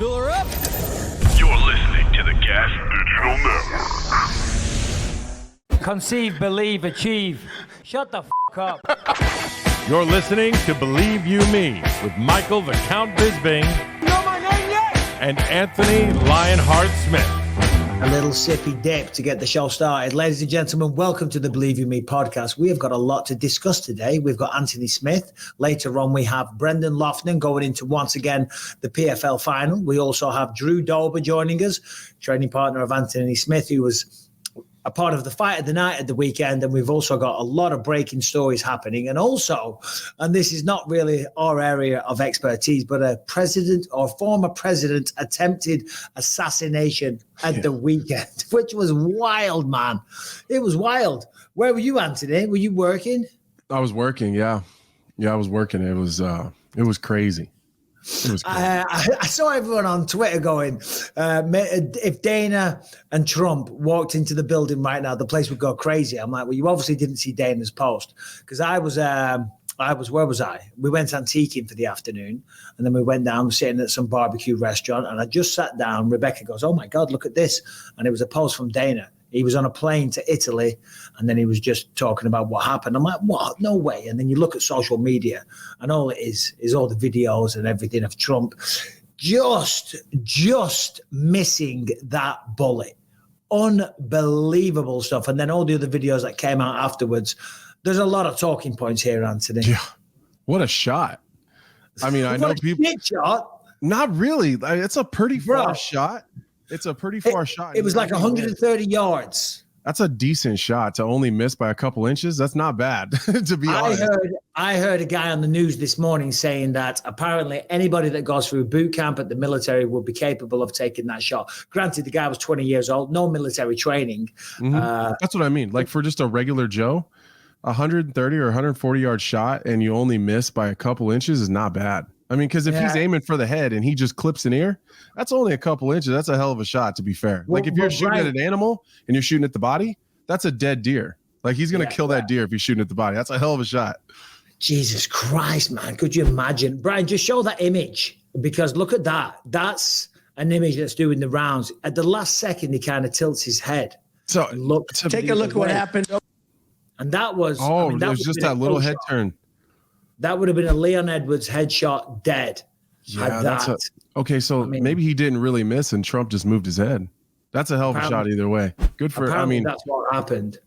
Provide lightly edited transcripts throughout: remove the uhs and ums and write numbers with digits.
Fill her up. You're listening to the Gas Digital Network. Conceive, believe, achieve. Shut the f*** up. You're listening to Believe You Me with Michael the Count Bisping. You know my name yet? And Anthony Lionheart Smith. A little sippy dip to get the show started. Ladies and gentlemen, welcome to the Believe You Me podcast. We have got a lot to discuss today. We've got Anthony Smith. Later on, we have Brendan Loughnane going into, once again, the PFL final. We also have Drew Dober joining us, training partner of Anthony Smith, who was a part of the fight of the night at the weekend. And we've also got a lot of breaking stories happening. And also, and this is not really our area of expertise, but a president or former president attempted assassination at the weekend, which was wild, man. It was wild. Where were you, Anthony? Were you working? I was working. Yeah, I was working. It was crazy. It was crazy. I saw everyone on Twitter going, if Dana and Trump walked into the building right now, the place would go crazy. I'm like, well, you obviously didn't see Dana's post, because I was, where was I? We went antiquing for the afternoon, and then we went down, sitting at some barbecue restaurant, and I just sat down. Rebecca goes, oh my God, look at this. And it was a post from Dana. He was on a plane to Italy, and then he was just talking about what happened. I'm like, what? No way. And then you look at social media, and all it is all the videos and everything of Trump just missing that bullet. Unbelievable stuff. And then all the other videos that came out afterwards. There's a lot of talking points here, Anthony. Yeah. What a shot. I mean, I know people. Shot. Not really. It's a pretty far shot. It's a pretty far shot. It was like 130 yards. That's a decent shot to only miss by a couple inches. That's not bad, to be honest. I heard a guy on the news this morning saying that apparently anybody that goes through boot camp at the military will be capable of taking that shot. Granted, the guy was 20 years old, no military training. Mm-hmm. That's what I mean. Like for just a regular Joe, 130 or 140 yard shot and you only miss by a couple inches is not bad. I mean, because if he's aiming for the head and he just clips an ear, that's only a couple inches. That's a hell of a shot, to be fair. Like if you're shooting at an animal and you're shooting at the body, that's a dead deer. Like he's going to kill that deer if he's shooting at the body. That's a hell of a shot. Jesus Christ, man. Could you imagine? Brian, just show that image, because look at that. That's an image that's doing the rounds. At the last second, he kind of tilts his head. So take a look at what happened. And that was... it was just that little head turn. That would have been a Leon Edwards headshot dead. Yeah, okay, so maybe he didn't really miss and Trump just moved his head. That's a hell of a shot either way. Good for, that's what happened.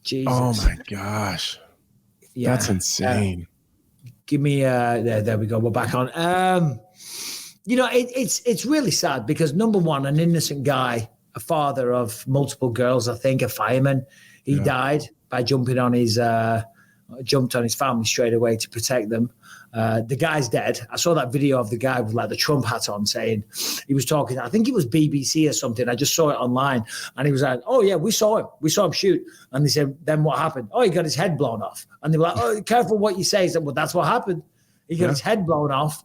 Jesus. Oh my gosh. Yeah. That's insane. Give me, there we go. We're back on. It's really sad because, number one, an innocent guy, a father of multiple girls, I think, a fireman, he died by jumped on his family straight away to protect them. The guy's dead. I saw that video of the guy with like the Trump hat on saying, he was talking, I think it was BBC or something. I just saw it online and he was like, oh yeah, we saw him shoot. And they said, then what happened? Oh, he got his head blown off. And they were like, oh, careful what you say. He said, well, that's what happened. He got his head blown off,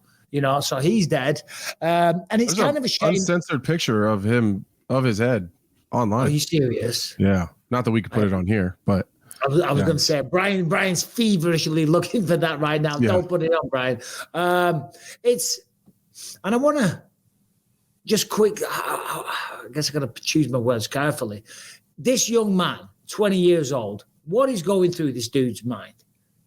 so he's dead. And it's kind of a shame. Uncensored picture of him, of his head online. Are you serious? Yeah. Not that we could put it on here, but I was going to say, Brian's feverishly looking for that right now. Yeah. Don't put it on, Brian. And I want to just I guess I got to choose my words carefully. This young man, 20 years old, what is going through this dude's mind?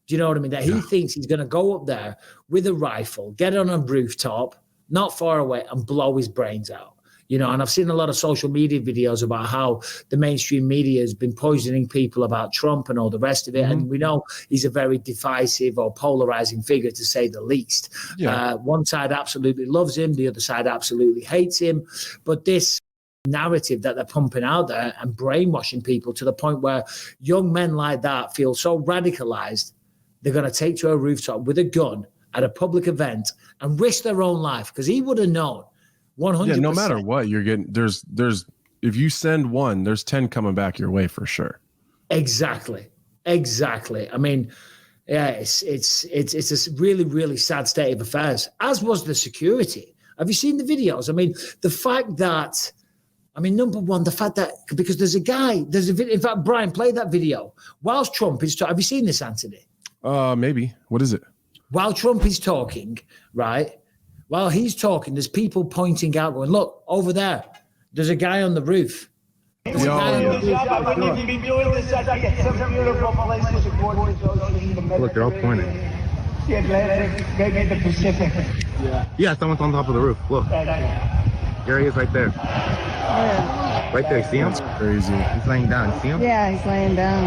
Do you know what I mean? That he thinks he's going to go up there with a rifle, get on a rooftop, not far away, and blow his brains out. And I've seen a lot of social media videos about how the mainstream media has been poisoning people about Trump and all the rest of it. Mm-hmm. And we know he's a very divisive or polarizing figure, to say the least. Yeah. One side absolutely loves him. The other side absolutely hates him. But this narrative that they're pumping out there and brainwashing people to the point where young men like that feel so radicalized, they're going to take to a rooftop with a gun at a public event and risk their own life, because he would have known 100%. Yeah, no matter what you're getting, there's if you send one, there's 10 coming back your way for sure. Exactly. I mean, yeah, it's a really, really sad state of affairs, as was the security. Have you seen the videos? I mean, the fact that, number one, the fact that, because there's a video, in fact, Brian, play that video. Whilst Trump is talking, have you seen this, Anthony? Maybe. What is it? While Trump is talking, right? While he's talking, there's people pointing out, going, look, over there, there's a guy on the roof. I wouldn't even be doing this. I get some beautiful places to gorgeous ocean. Look, they're all pointing. The Atlantic, maybe the Pacific. Yeah, someone's on top of the roof. Look. There he is right there. Right there, see him? That's crazy. He's laying down. See him? Yeah, he's laying down.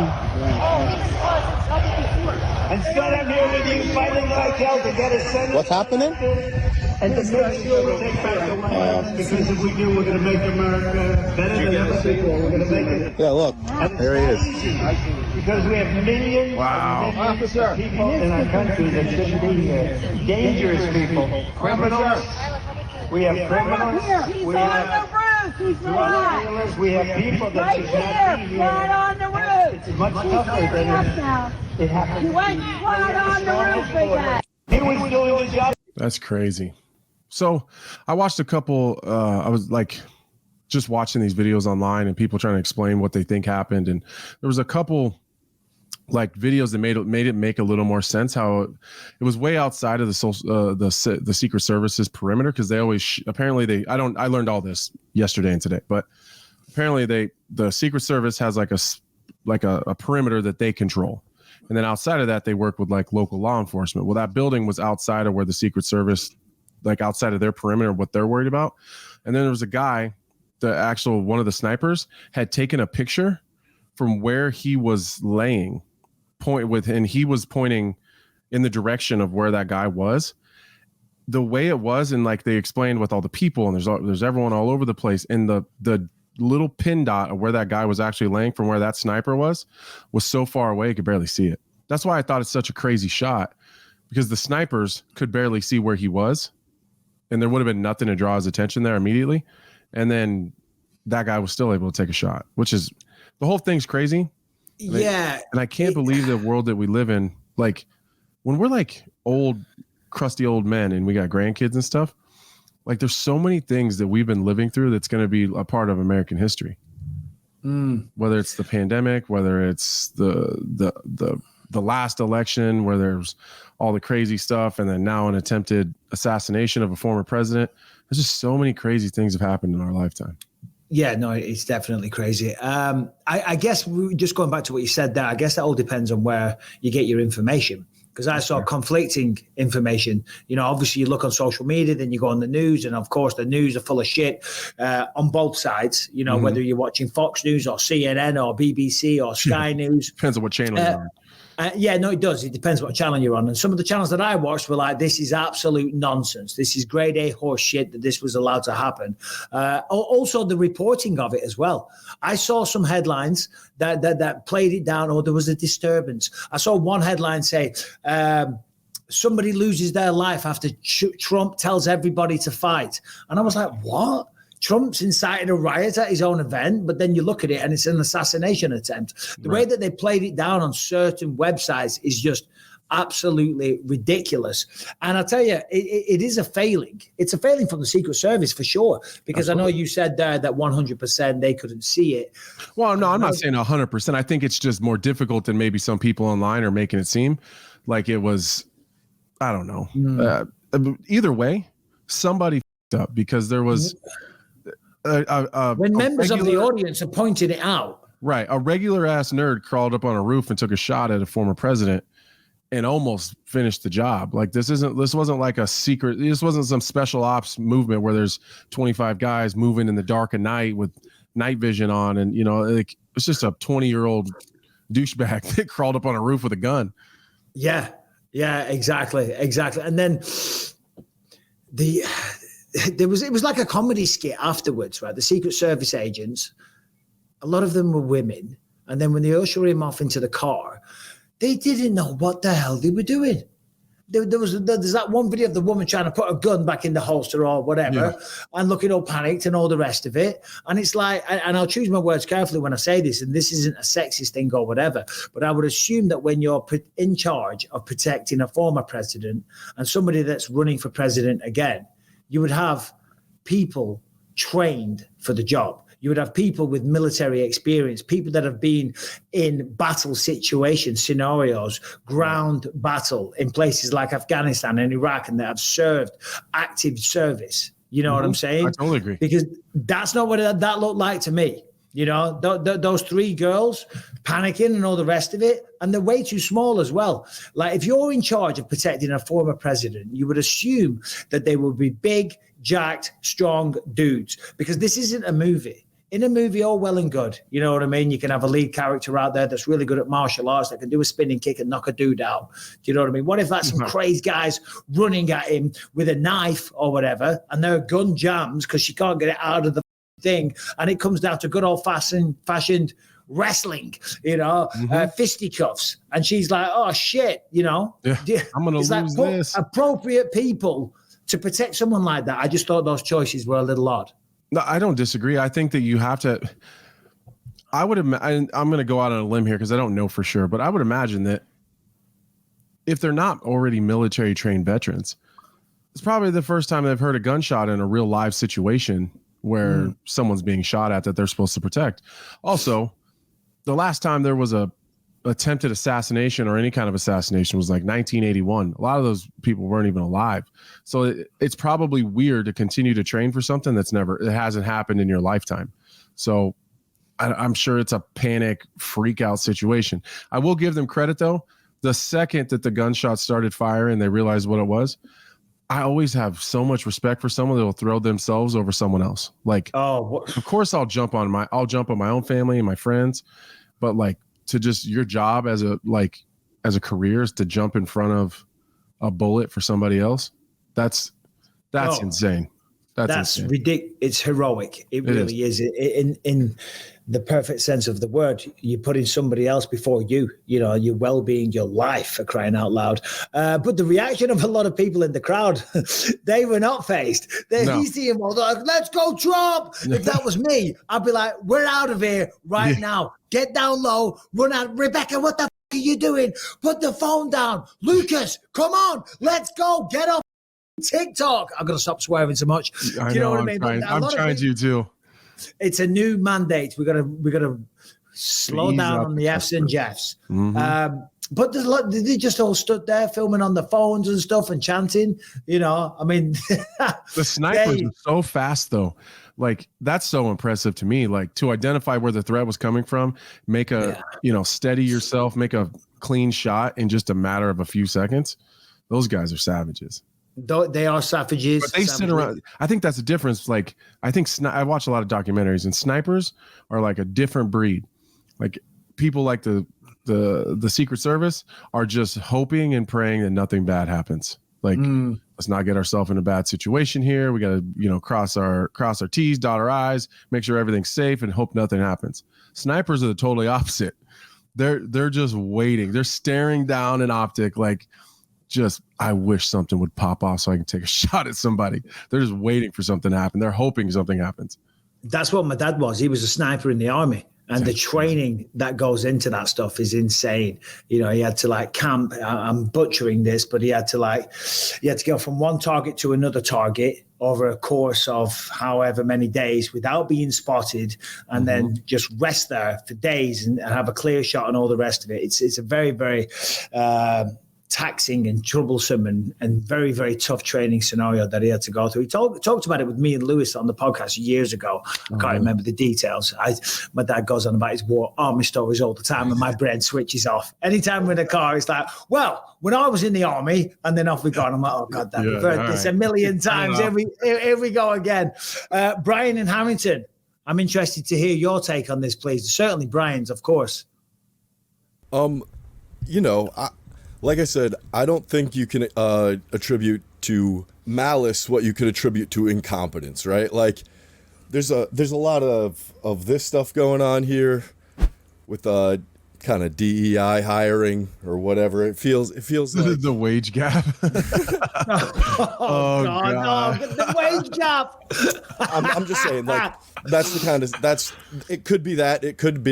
Instead, I'm here with you fighting cartel to get a sentence. What's happening? And to make sure we take back the White House, because if we do, we're going to make America better than ever before. We're going to make it. Yeah, look. There he is. Because we have millions of people in our country that shouldn't be here. Dangerous people. Criminals. We have criminals. We have drug dealers. We have people that should not be here. Right on the roof. It's much tougher than it happens. You went right on the roof with that. He was doing the job. That's crazy. So I watched a couple, I was like just watching these videos online and people trying to explain what they think happened. And there was a couple like videos that made it make a little more sense how it was way outside of the Secret Service's perimeter. Cause they always, apparently I learned all this yesterday and today, but apparently the Secret Service has like a perimeter that they control. And then outside of that, they work with like local law enforcement. Well, that building was outside of where the Secret Service, like outside of their perimeter, what they're worried about. And then there was a guy, one of the snipers had taken a picture from where he was laying, and he was pointing in the direction of where that guy was. The way it was, and like they explained with all the people, and there's everyone all over the place, and the little pin dot of where that guy was actually laying from where that sniper was so far away you could barely see it. That's why I thought it's such a crazy shot, because the snipers could barely see where he was, and there would have been nothing to draw his attention there immediately. And then that guy was still able to take a shot, which is, the whole thing's crazy. Yeah. And I can't believe the world that we live in. Like when we're like old, crusty old men and we got grandkids and stuff, like there's so many things that we've been living through that's going to be a part of American history. Whether it's the pandemic, whether it's the last election where there's all the crazy stuff, and then now an attempted assassination of a former president. There's just so many crazy things have happened in our lifetime. Yeah, no, it's definitely crazy. I guess just going back to what you said there, I guess that all depends on where you get your information. Because I saw conflicting information. You know, obviously you look on social media, then you go on the news, and of course the news are full of shit on both sides. You know, whether you're watching Fox News or CNN or BBC or Sky News. Depends on what channel you're on. Yeah, no, it does. It depends what channel you're on. And some of the channels that I watched were like, this is absolute nonsense. This is grade A horse shit that this was allowed to happen. Also, the reporting of it as well. I saw some headlines that played it down, or there was a disturbance. I saw one headline say, somebody loses their life after Trump tells everybody to fight. And I was like, what? Trump's incited a riot at his own event, but then you look at it and it's an assassination attempt. The way that they played it down on certain websites is just absolutely ridiculous. And I'll tell you, it is a failing. It's a failing from the Secret Service for sure, because Absolutely. I know you said there that 100% they couldn't see it. Well, no, I'm not saying 100%. I think it's just more difficult than maybe some people online are making it seem like it was. I don't know. Either way, somebody f***ed up, because there was when members of the audience are pointing it out. Right. A regular ass nerd crawled up on a roof and took a shot at a former president and almost finished the job. Like this wasn't like a secret. This wasn't some special ops movement where there's 25 guys moving in the dark of night with night vision on. And, you know, like it's just a 20-year-old douchebag that crawled up on a roof with a gun. Yeah. Yeah, exactly. And then it was like a comedy skit afterwards, right? The Secret Service agents, a lot of them were women. And then when they usher him off into the car, they didn't know what the hell they were doing. There's that one video of the woman trying to put a gun back in the holster or whatever, and looking all panicked and all the rest of it. And it's like, and I'll choose my words carefully when I say this, and this isn't a sexist thing or whatever, but I would assume that when you're in charge of protecting a former president and somebody that's running for president again, you would have people trained for the job. You would have people with military experience, people that have been in battle situations, scenarios, ground battle in places like Afghanistan and Iraq, and that have served active service. You know what I'm saying? I totally agree. Because that's not what that looked like to me. You know, those three girls panicking and all the rest of it. And they're way too small as well. Like, if you're in charge of protecting a former president, you would assume that they would be big, jacked, strong dudes, because this isn't a movie. In a movie, all well and good. You know what I mean? You can have a lead character out there that's really good at martial arts that can do a spinning kick and knock a dude out. Do you know what I mean? What if that's some crazy guys running at him with a knife or whatever, and their gun jams because she can't get it out of the thing, and it comes down to good old-fashioned wrestling, you know, fisticuffs, and she's like, oh shit, you know, I'm gonna lose this. Appropriate people to protect someone like that. I just thought those choices were a little odd. No, I don't disagree. I think that you have to. I'm going to go out on a limb here because I don't know for sure, but I would imagine that if they're not already military trained veterans, it's probably the first time they've heard a gunshot in a real live situation where someone's being shot at that they're supposed to protect. Also, the last time there was a attempted assassination or any kind of assassination was like 1981. A lot of those people weren't even alive. So it's probably weird to continue to train for something it hasn't happened in your lifetime. So I'm sure it's a panic freak out situation. I will give them credit though. The second that the gunshots started firing and they realized what it was, I always have so much respect for someone that will throw themselves over someone else. Like, of course I'll jump on my own family and my friends, but like, to just your job as a career is to jump in front of a bullet for somebody else. That's insane. That's ridiculous. It's heroic. It really is. In the perfect sense of the word, you're putting somebody else before you, you know, your well-being, your life, for crying out loud. But the reaction of a lot of people in the crowd, they were not phased. You see them all like, let's go Trump. If that was me, I'd be like, we're out of here right now. Get down low, run out. Rebecca, what the f*** are you doing? Put the phone down. Lucas, come on, let's go. Get off TikTok. I'm going to stop swearing so much. I know what I mean? I'm trying to too. It's a new mandate. We got to slow down on the F's and Jeffs. But they just all stood there filming on the phones and stuff and chanting. You know, I mean, the snipers are so fast though. Like, that's so impressive to me. Like, to identify where the threat was coming from, make steady yourself, make a clean shot in just a matter of a few seconds. Those guys are savages. They are savages. But they sit around. I think that's the difference. Like, I think I watch a lot of documentaries, and snipers are like a different breed. Like, people like the Secret Service are just hoping and praying that nothing bad happens. Like, let's not get ourselves in a bad situation here. We got to, cross our T's, dot our I's, make sure everything's safe, and hope nothing happens. Snipers are the totally opposite. They're just waiting. They're staring down an optic like, I wish something would pop off so I can take a shot at somebody. They're just waiting for something to happen. They're hoping something happens. That's what my dad was. He was a sniper in the army. And the training that goes into that stuff is insane. You know, he had to like camp. I'm butchering this, but he had to go from one target to another target over a course of however many days without being spotted, and then just rest there for days and have a clear shot and all the rest of it. It's a very, very taxing and troublesome and very, very tough training scenario that he had to go through. He talked about it with me and Lewis on the podcast years ago. I can't remember the details. My dad goes on about his army stories all the time, and my brain switches off. Anytime we're in a car, it's like, well, when I was in the army, and then off we go. And I'm like, oh, God, damn, we've heard this a million times. Here we go again. Brian and Harrington, I'm interested to hear your take on this, please. Certainly Brian's, of course. Like I said, I don't think you can attribute to malice what you could attribute to incompetence, right? Like, there's a lot of this stuff going on here with kind of DEI hiring or whatever. It feels like the wage gap. Oh God. No, the wage gap. I'm just saying, like, that's the kind of it could be that it could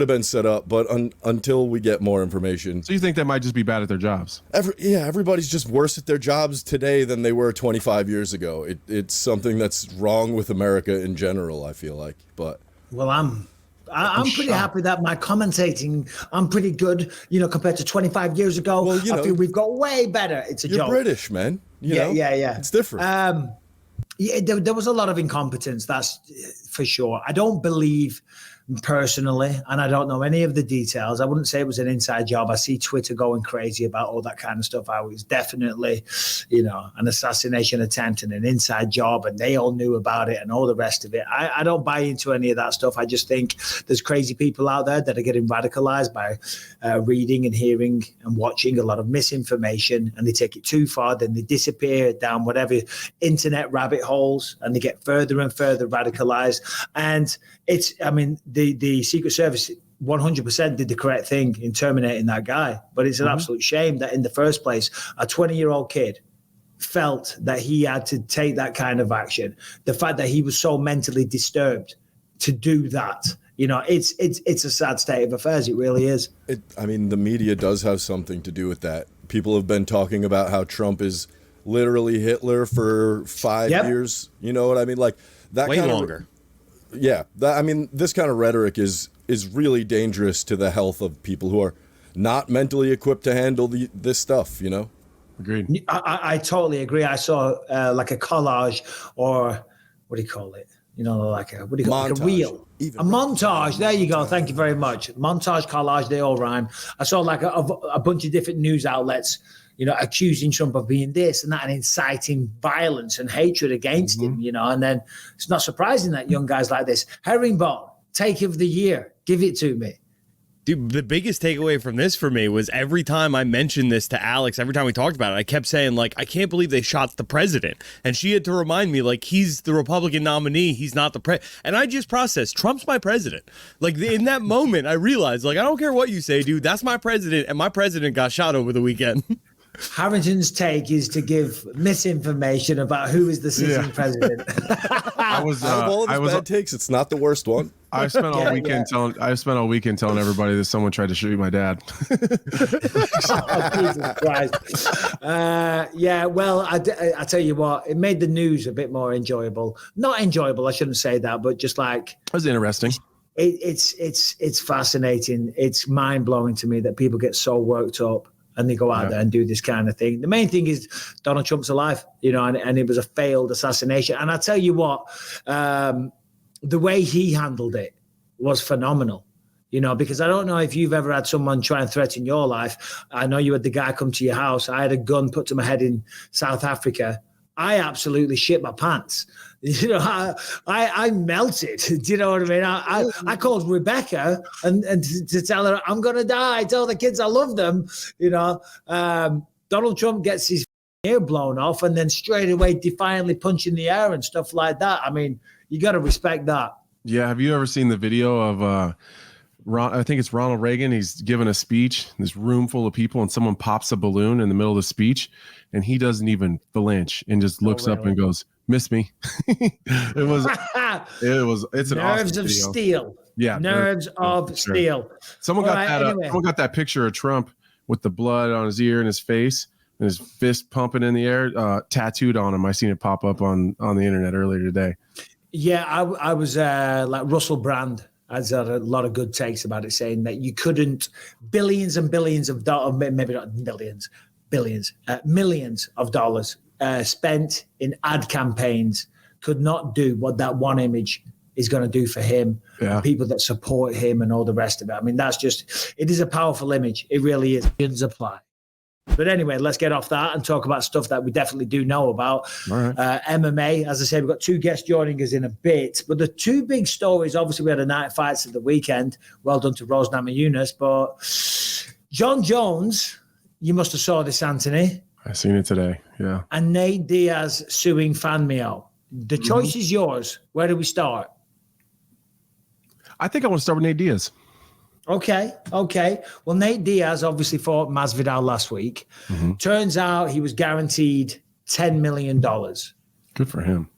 have been set up, but until we get more information. So you think they might just be bad at their jobs? Everybody's just worse at their jobs today than they were 25 years ago. It's something that's wrong with America in general, I feel like. But Well, I'm pretty happy that my commentating, I'm pretty good, compared to 25 years ago. Well, I feel we've got way better. It's a you're joke. British, man. You know? Yeah. It's different. There was a lot of incompetence, that's for sure. I don't believe personally, and I don't know any of the details. I wouldn't say it was an inside job. I see Twitter going crazy about all that kind of stuff. I was definitely, an assassination attempt and an inside job, and they all knew about it and all the rest of it. I don't buy into any of that stuff. I just think there's crazy people out there that are getting radicalized by reading and hearing and watching a lot of misinformation, and they take it too far, then they disappear down whatever internet rabbit holes, and they get further and further radicalized. And the Secret Service 100% did the correct thing in terminating that guy. But it's an absolute shame that in the first place, a 20-year-old kid felt that he had to take that kind of action. The fact that he was so mentally disturbed to do that, it's a sad state of affairs. It really is. The media does have something to do with that. People have been talking about how Trump is literally Hitler for 5 years. You know what I mean? Like that way kind longer. Yeah, this kind of rhetoric is really dangerous to the health of people who are not mentally equipped to handle this stuff, Agreed. I totally agree. I saw like a collage, or what do you call it? Like a reel. A montage. There you go. Thank you very much. Montage, collage, they all rhyme. I saw like a bunch of different news outlets, accusing Trump of being this and that and inciting violence and hatred against him, and then it's not surprising that young guys like this, herringbone, take of the year, give it to me. Dude, the biggest takeaway from this for me was every time I mentioned this to Alex, every time we talked about it, I kept saying, like, I can't believe they shot the president. And she had to remind me, like, he's the Republican nominee. He's not the president. And I just processed, Trump's my president. Like, in that moment, I realized, like, I don't care what you say, dude. That's my president. And my president got shot over the weekend. Harrington's take is to give misinformation about who is the sitting president. Out of all of his bad takes, it's not the worst one. I spent all weekend telling everybody that someone tried to shoot my dad. Oh, Jesus Christ. Well, I tell you what, it made the news a bit more enjoyable. Not enjoyable, I shouldn't say that, but just like it was interesting. It's fascinating. It's mind blowing to me that people get so worked up and they go out there and do this kind of thing. The main thing is Donald Trump's alive, and it was a failed assassination. And I tell you what, the way he handled it was phenomenal, because I don't know if you've ever had someone try and threaten your life. I know you had the guy come to your house. I had a gun put to my head in South Africa. I absolutely shit my pants. I melted. Do you know what I mean? I called Rebecca and to tell her I'm going to die. Tell the kids I love them. Donald Trump gets his ear blown off and then straight away defiantly punching the air and stuff like that. I mean, you got to respect that. Yeah. Have you ever seen the video of I think it's Ronald Reagan. He's giving a speech, this room full of people, and someone pops a balloon in the middle of the speech, and he doesn't even flinch and just looks up and goes, "Miss me." It's an nerves awesome of video. steel. Yeah, nerves of steel. Someone got that picture of Trump with the blood on his ear and his face and his fist pumping in the air, tattooed on him. I seen it pop up on the internet earlier today. Yeah, I was like Russell Brand. Has had a lot of good takes about it, saying that you couldn't billions and billions of dollars, maybe not billions, millions of dollars spent in ad campaigns could not do what that one image is going to do for him, people that support him and all the rest of it. I mean, it is a powerful image. It really is. It does apply. But anyway, let's get off that and talk about stuff that we definitely do know about. All right. MMA, as I said, we've got two guests joining us in a bit. But the two big stories, obviously, we had a night fights at the weekend. Well done to Rose Namajunas. But Jon Jones, you must have saw this, Anthony. I seen it today, yeah. And Nate Diaz suing Famio. The choice is yours. Where do we start? I think I want to start with Nate Diaz. Okay. Well, Nate Diaz obviously fought Masvidal last week. Turns out he was guaranteed $10 million. Good for him.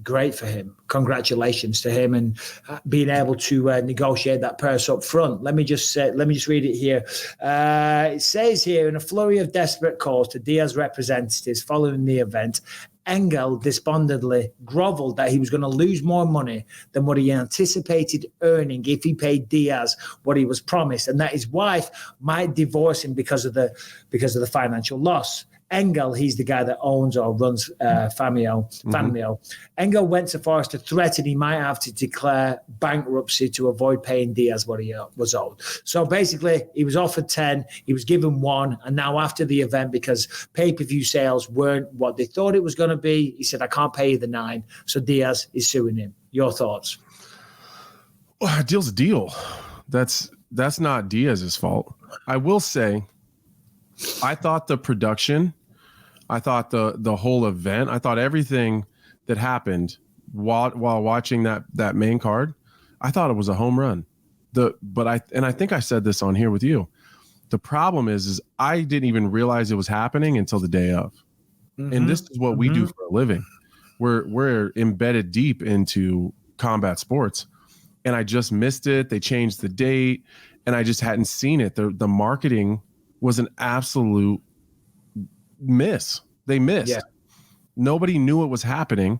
Great for him. Congratulations to him and being able to negotiate that purse up front. Let me just read it here. It says here, in a flurry of desperate calls to Diaz representatives following the event, Engel despondently groveled that he was going to lose more money than what he anticipated earning if he paid Diaz what he was promised, and that his wife might divorce him because of the financial loss. Engel, he's the guy that owns or runs Famio. Engel went so far as to threaten he might have to declare bankruptcy to avoid paying Diaz what he was owed. So basically, he was offered 10, he was given 1, and now after the event, because pay-per-view sales weren't what they thought it was going to be, he said, I can't pay you the 9, so Diaz is suing him. Your thoughts? Well, a deal's a deal. That's not Diaz's fault. I will say, I thought the production, I thought the whole event, I thought everything that happened while watching that main card, I thought it was a home run. I think I said this on here with you. The problem is I didn't even realize it was happening until the day of. And this is what we do for a living. We're embedded deep into combat sports. And I just missed it. They changed the date and I just hadn't seen it. The marketing was an absolute miss. They missed. Yeah. Nobody knew it was happening,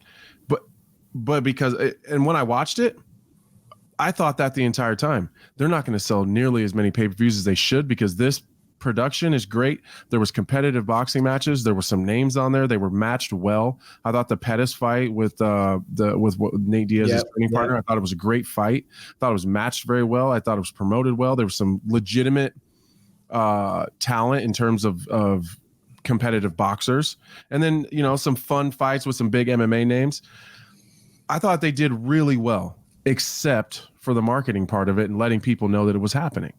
but because, and when I watched it, I thought that the entire time. They're not going to sell nearly as many pay-per-views as they should because this production is great. There was competitive boxing matches. There were some names on there. They were matched well. I thought the Pettis fight with Nate Diaz's training partner, I thought it was a great fight. I thought it was matched very well. I thought it was promoted well. There was some legitimate talent in terms of competitive boxers, and then some fun fights with some big MMA names. I thought they did really well, except for the marketing part of it and letting people know that it was happening.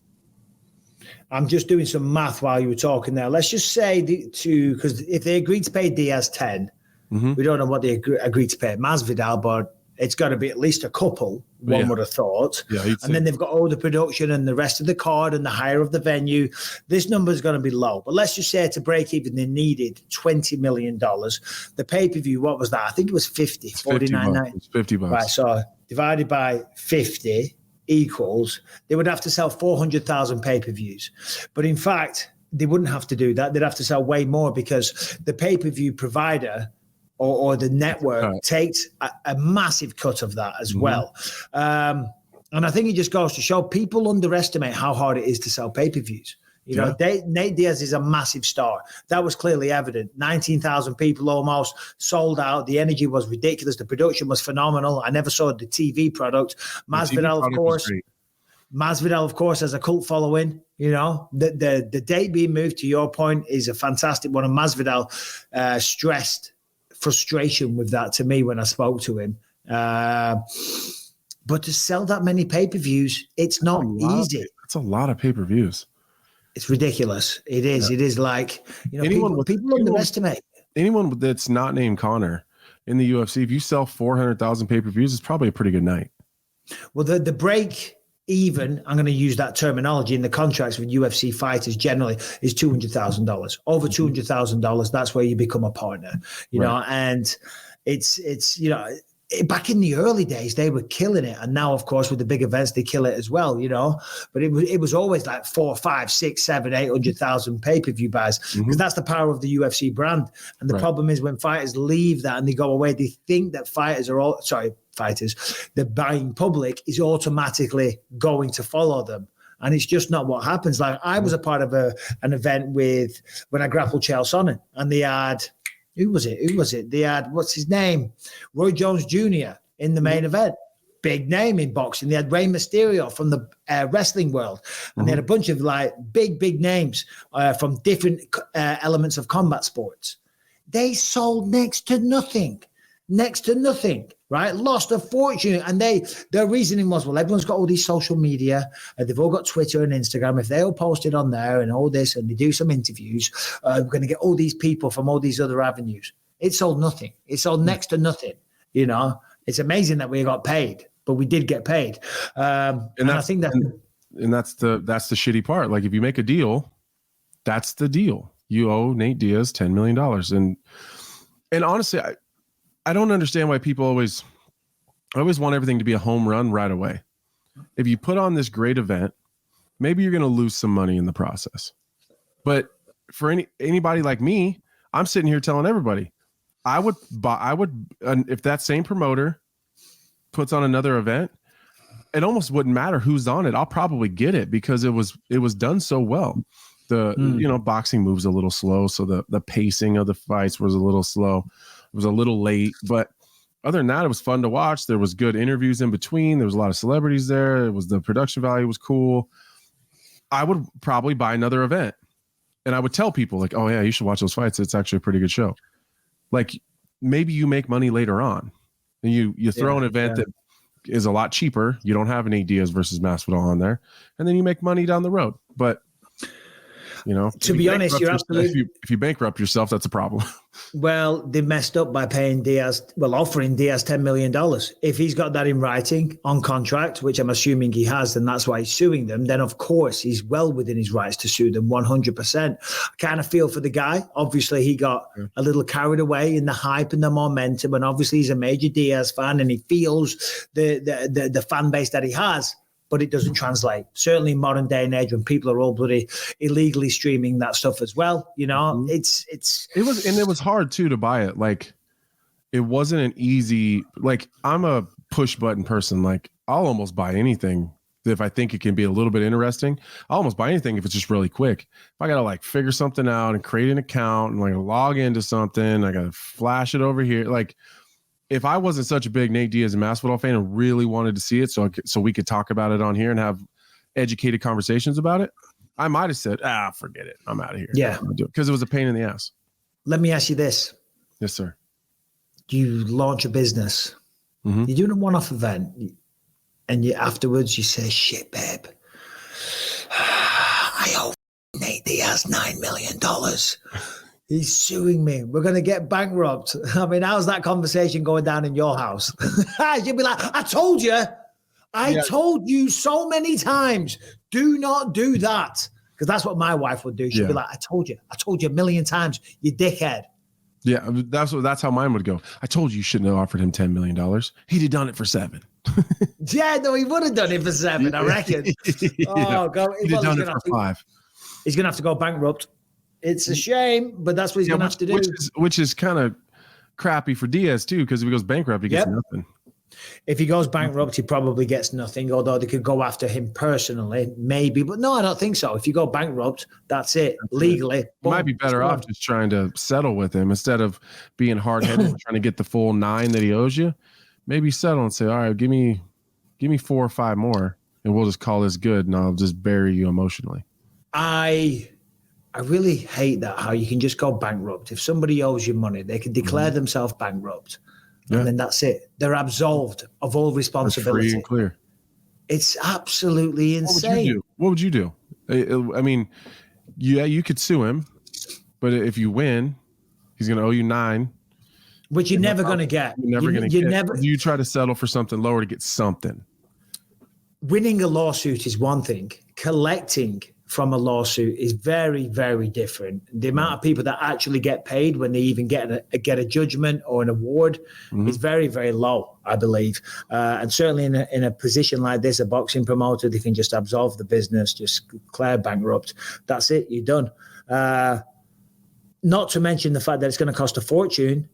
I'm just doing some math while you were talking there. Let's just say because if they agreed to pay Diaz 10, we don't know what they agreed to pay Masvidal, but it's got to be at least a couple, one would have thought. Yeah, and then they've got all the production and the rest of the card and the hire of the venue. This number is going to be low. But let's just say to break even, they needed $20 million. The pay-per-view, what was that? I think it was 50, $49.90. It's $50. Right, so divided by 50 equals, they would have to sell 400,000 pay-per-views. But in fact, they wouldn't have to do that. They'd have to sell way more because the pay-per-view provider or the network takes a massive cut of that as well. And I think it just goes to show people underestimate how hard it is to sell pay-per-views. Nate Diaz is a massive star. That was clearly evident. 19,000 people almost sold out. The energy was ridiculous. The production was phenomenal. I never saw the TV product. Masvidal, of course, has a cult following. The date being moved, to your point, is a fantastic one. And Masvidal stressed frustration with that to me when I spoke to him. But to sell that many pay-per-views, it's not easy. It's a lot of pay-per-views. It's ridiculous. It is. Yeah. It is like, people underestimate. Anyone that's not named Conor in the UFC, if you sell 400,000 pay-per-views, it's probably a pretty good night. Well, the break even, I'm going to use that terminology in the contracts with UFC fighters generally, is $200,000. Over $200,000, that's where you become a partner, you know, and it's back in the early days, they were killing it. And now, of course, with the big events, they kill it as well, but it was always like 4, 5, 6, 7, 800,000 pay-per-view buys because that's the power of the UFC brand. And the problem is when fighters leave that and they go away, they think that the buying public is automatically going to follow them. And it's just not what happens. Like I was a part of an event when I grappled Chael Sonnen, and they had, who was it? They had, what's his name? Roy Jones Jr. in the main event. Big name in boxing. They had Rey Mysterio from the wrestling world. And they had a bunch of like big names from different elements of combat sports. They sold next to nothing, right? Lost a fortune. And their reasoning was, well, everyone's got all these social media. They've all got Twitter and Instagram. If they all post it on there and all this, and they do some interviews, we're going to get all these people from all these other avenues. It sold nothing. It sold next to nothing. It's amazing that we got paid, but we did get paid. And I think that's the shitty part. Like if you make a deal, that's the deal. You owe Nate Diaz $10 million. And honestly, I don't understand why people always want everything to be a home run right away. If you put on this great event, maybe you're going to lose some money in the process. But for anybody like me, I'm sitting here telling everybody, I would if that same promoter puts on another event, it almost wouldn't matter who's on it. I'll probably get it because it was done so well. Boxing moves a little slow, so the pacing of the fights was a little slow. It was a little late, but other than that, it was fun to watch. There was good interviews in between. There was a lot of celebrities there. The production value was cool. I would probably buy another event, and I would tell people like, "Oh yeah, you should watch those fights. It's actually a pretty good show." Like maybe you make money later on, and you throw an event that is a lot cheaper. You don't have an Diaz versus Masvidal on there, and then you make money down the road. But to be honest, you're absolutely. If you bankrupt yourself, that's a problem. Well, they messed up by offering Diaz $10 million. If he's got that in writing on contract, which I'm assuming he has, then that's why he's suing them. Then, of course, he's well within his rights to sue them 100%. I kind of feel for the guy. Obviously, he got a little carried away in the hype and the momentum. And obviously, he's a major Diaz fan and he feels the fan base that he has. But it doesn't translate. Certainly in modern day and age when people are all bloody illegally streaming that stuff as well. It was hard too to buy it. Like it wasn't an easy, like I'm a push button person. Like I'll almost buy anything if I think it can be a little bit interesting. I'll almost buy anything if it's just really quick. If I got to like figure something out and create an account and like log into something, I got to flash it over here. Like, if I wasn't such a big Nate Diaz and Masvidal fan and really wanted to see it so we could talk about it on here and have educated conversations about it, I might have said, forget it. I'm out of here. Yeah. Because it was a pain in the ass. Let me ask you this. Yes, sir. You launch a business. Mm-hmm. You're doing a one-off event and afterwards you say, shit, babe, I owe Nate Diaz $9 million. He's suing me. We're going to get bankrupt. I mean, how's that conversation going down in your house? You'd be like, I told you. I told you so many times, do not do that. Because that's what my wife would do. She'd be like, I told you a million times, you dickhead. Yeah, that's how mine would go. I told you shouldn't have offered him $10 million. He'd have done it for $7. Yeah, no, he would have done it for $7, I reckon. Oh, God. He'd have done it for $5. He's going to have to go bankrupt. It's a shame, but that's what he's going to have to do. Which is kind of crappy for Diaz, too, because if he goes bankrupt, he gets nothing. If he goes bankrupt, he probably gets nothing, although they could go after him personally, maybe. But no, I don't think so. If you go bankrupt, that's it. Legally. You might be better off just trying to settle with him instead of being hard-headed and trying to get the full 9 that he owes you. Maybe settle and say, all right, give me 4 or 5 more, and we'll just call this good, and I'll just bury you emotionally. I really hate that, how you can just go bankrupt. If somebody owes you money, they can declare themselves bankrupt. And then that's it. They're absolved of all responsibility. Free and clear. It's absolutely insane. What would you do? I mean, you could sue him, but if you win, he's going to owe you 9. Which you're never going to get. You're never going to get. You try to settle for something lower to get something. Winning a lawsuit is one thing. Collecting from a lawsuit is very, very different. The amount of people that actually get paid when they even get a judgment or an award is very, very low, I believe. And certainly in a position like this, a boxing promoter, they can just absolve the business, just declare bankrupt. That's it, you're done. Not to mention the fact that it's going to cost a fortune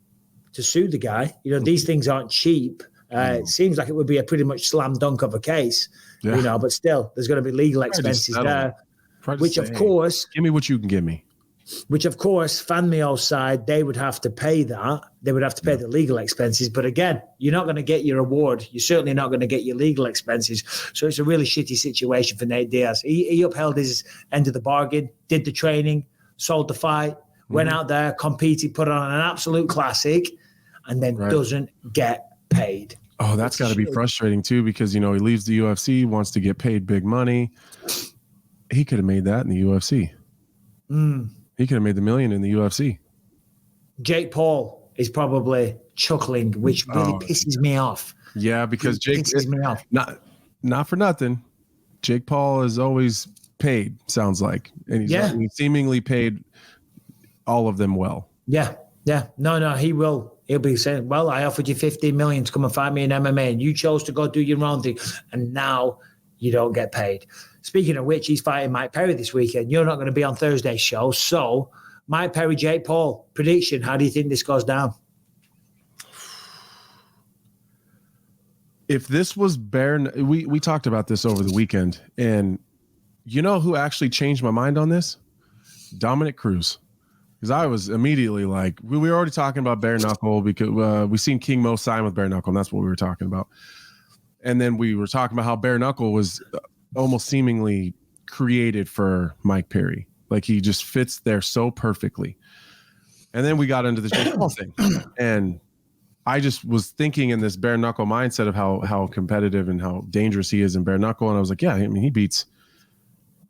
to sue the guy. These things aren't cheap. It seems like it would be a pretty much slam dunk of a case, but still, there's going to be legal expenses there. Which, of course, give me what you can give me. Which, of course, Famio's side, they would have to pay that. They would have to pay the legal expenses. But again, you're not going to get your award. You're certainly not going to get your legal expenses. So it's a really shitty situation for Nate Diaz. He upheld his end of the bargain, did the training, sold the fight, went out there, competed, put on an absolute classic, and then doesn't get paid. Oh, that's got to be frustrating too, because he leaves the UFC, wants to get paid big money. He could have made that in the UFC. He could have made the $1 million in the UFC. Jake Paul is probably chuckling, which really pisses me off. Yeah, because Jake pisses me off. Not for nothing. Jake Paul is always paid, sounds like, and he's seemingly paid all of them well. Yeah. No, he will. He'll be saying, well, I offered you $15 million to come and fight me in MMA, and you chose to go do your own thing, and now you don't get paid. Speaking of which, he's fighting Mike Perry this weekend. You're not going to be on Thursday's show. So, Mike Perry, Jake Paul, prediction, how do you think this goes down? if this was we talked about this over the weekend, and you know who actually changed my mind on this? Dominic Cruz. Because I was immediately like, we were already talking about bare knuckle because we seen King Mo sign with bare knuckle, and that's what we were talking about. And then we were talking about how bare knuckle was almost seemingly created for Mike Perry. Like he just fits there so perfectly. And then we got into the Jake Paul thing. And I just was thinking in this bare knuckle mindset of how competitive and how dangerous he is in bare knuckle. And I was like, yeah, I mean, he beats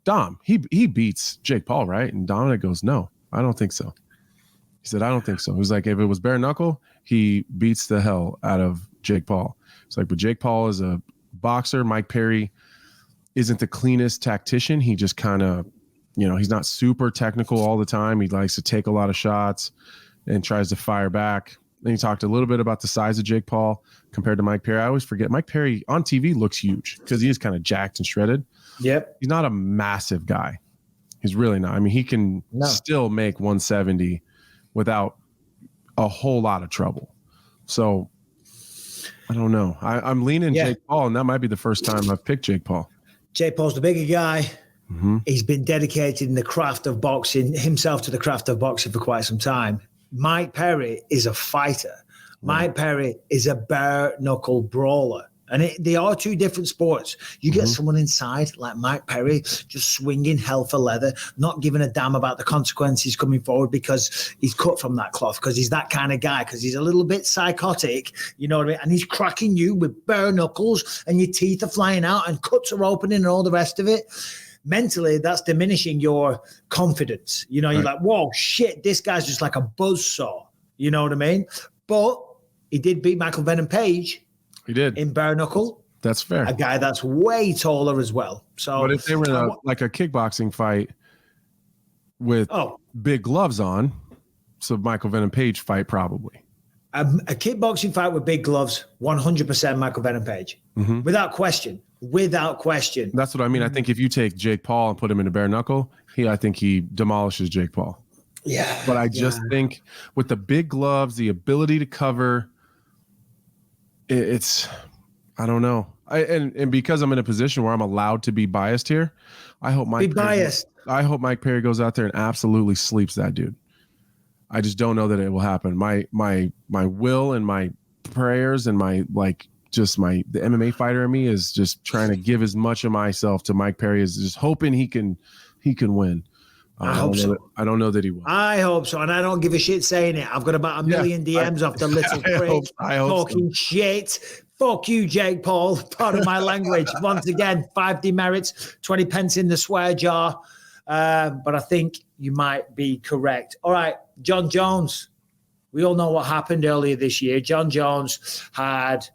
Dom. He beats Jake Paul, right? And Dominic goes, no, I don't think so. He said, I don't think so. He was like, if it was bare knuckle, he beats the hell out of Jake Paul. It's like, but Jake Paul is a boxer. Mike Perry isn't the cleanest tactician. He just kind of, he's not super technical all the time. He likes to take a lot of shots and tries to fire back. Then he talked a little bit about the size of Jake Paul compared to Mike Perry. I always forget Mike Perry on TV looks huge because he is kind of jacked and shredded. Yep. He's not a massive guy. He's really not. I mean, he can still make 170 without a whole lot of trouble. So I don't know. I'm leaning Jake Paul, and that might be the first time I've picked Jake Paul. Jake Paul's the bigger guy. Mm-hmm. He's been dedicated in the craft of boxing, himself to the craft of boxing for quite some time. Mike Perry is a fighter. Mike Perry is a bare knuckle brawler. And they are two different sports. You get someone inside like Mike Perry, just swinging hell for leather, not giving a damn about the consequences coming forward because he's cut from that cloth, because he's that kind of guy, because he's a little bit psychotic, you know what I mean? And he's cracking you with bare knuckles and your teeth are flying out and cuts are opening and all the rest of it. Mentally, that's diminishing your confidence. You're like, whoa, shit, this guy's just like a buzzsaw. You know what I mean? But he did beat Michael Venom Page. He did. In bare knuckle. That's fair. A guy that's way taller as well. So, but if they were in a kickboxing fight with big gloves on, so Michael Venom Page fight probably. A kickboxing fight with big gloves, 100% Michael Venom Page. Mm-hmm. Without question. Without question. That's what I mean. I think if you take Jake Paul and put him in a bare knuckle, I think he demolishes Jake Paul. Yeah. But I just think with the big gloves, the ability to cover, it's I don't know. And because I'm in a position where I'm allowed to be biased here, I hope Mike Perry goes out there and absolutely sleeps that dude. I just don't know that it will happen. My will and my prayers and the MMA fighter in me is just trying to give as much of myself to Mike Perry as just hoping he can win. I hope so. I don't know that he will. I hope so, and I don't give a shit saying it. I've got about a million DMs off the little prick talking shit. Fuck you, Jake Paul. Part of my language. Once again, 5 demerits, 20 pence in the swear jar. But I think you might be correct. All right, Jon Jones. We all know what happened earlier this year. Jon Jones had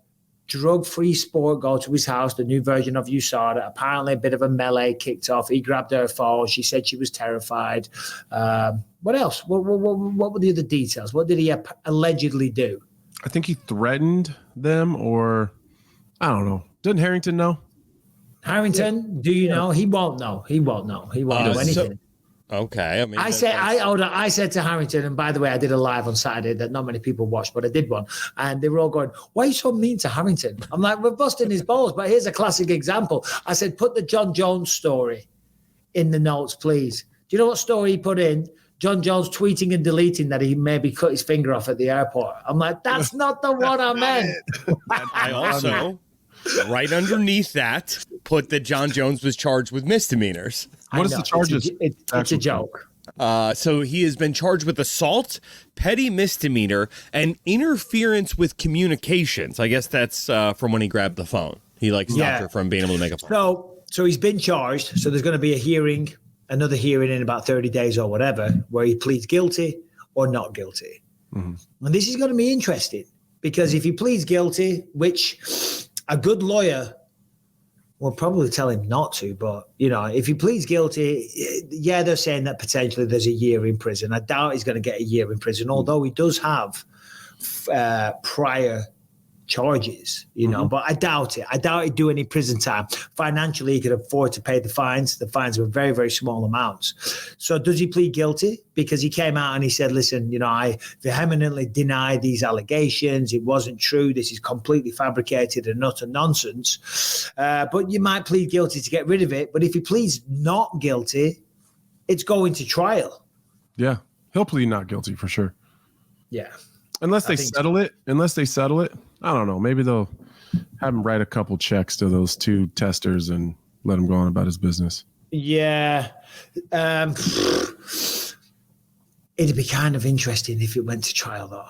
drug-free sport go to his house, the new version of USADA. Apparently a bit of a melee kicked off. He grabbed her fall. She said she was terrified. What else? What were the other details? What did he allegedly do? I think he threatened them, or I don't know. Doesn't Harrington know? Harrington, do you know? He won't know. He won't know. He won't know anything. Okay. I mean, I said to Harrington, and by the way, I did a live on Saturday that not many people watched, but I did one. And they were all going, why are you so mean to Harrington? I'm like, we're busting his balls. But here's a classic example. I said, put the Jon Jones story in the notes, please. Do you know what story he put in? Jon Jones tweeting and deleting that he maybe cut his finger off at the airport. I'm like, that's not the one I meant. I also, right underneath that, put that Jon Jones was charged with misdemeanors. What is the charges? It's a joke. So he has been charged with assault, petty misdemeanor, and interference with communications. I guess that's from when he grabbed the phone. He stopped her from being able to make a phone. So he's been charged. So there's going to be another hearing in about 30 days or whatever, where he pleads guilty or not guilty. Mm-hmm. And this is going to be interesting because if he pleads guilty, which a good lawyer will probably tell him not to, but, if he pleads guilty, they're saying that potentially there's a year in prison. I doubt he's going to get a year in prison, although he does have prior charges, you know, but I doubt it. I doubt he'd do any prison time. Financially, he could afford to pay the fines. The fines were very, very small amounts. So does he plead guilty? Because he came out and he said, listen, you know, I vehemently deny these allegations. It wasn't true. This is completely fabricated and utter nonsense. But you might plead guilty to get rid of it. But if he pleads not guilty, it's going to trial. Yeah, he'll plead not guilty for sure. Yeah. Unless they settle it. I don't know. Maybe they'll have him write a couple checks to those two testers and let him go on about his business. Yeah. It'd be kind of interesting if it went to trial, though.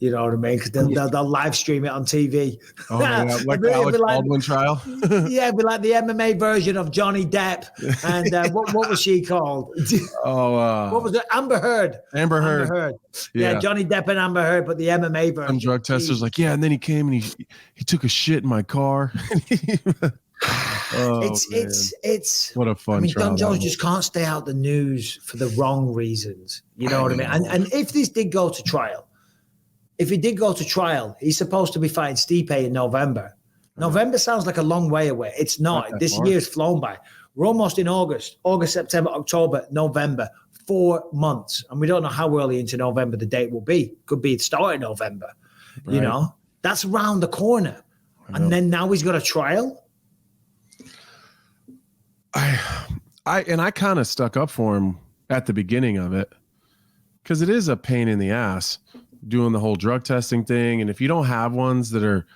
You know what I mean? Because they'll live stream it on TV. Oh, yeah, like the Alex Baldwin trial? Yeah, it'd be like the MMA version of Johnny Depp. And what was she called? What was it? Amber Heard. Amber Heard. Yeah, Johnny Depp and Amber Heard, but the MMA version. Some drug testers like, yeah, and then he came and he took a shit in my car. It's what a fun trial. Jon Jones just can't stay out the news for the wrong reasons. You know what I mean? And if this did go to trial, he's supposed to be fighting Stipe in November. November sounds like a long way away. It's not. This year's flown by. We're almost in August, September, October, November, 4 months. And we don't know how early into November the date will be. Could be the start of November. Right. You know, that's around the corner. And then now he's got a trial. I kind of stuck up for him at the beginning of it because it is a pain in the ass doing the whole drug testing thing. And if you don't have ones that are,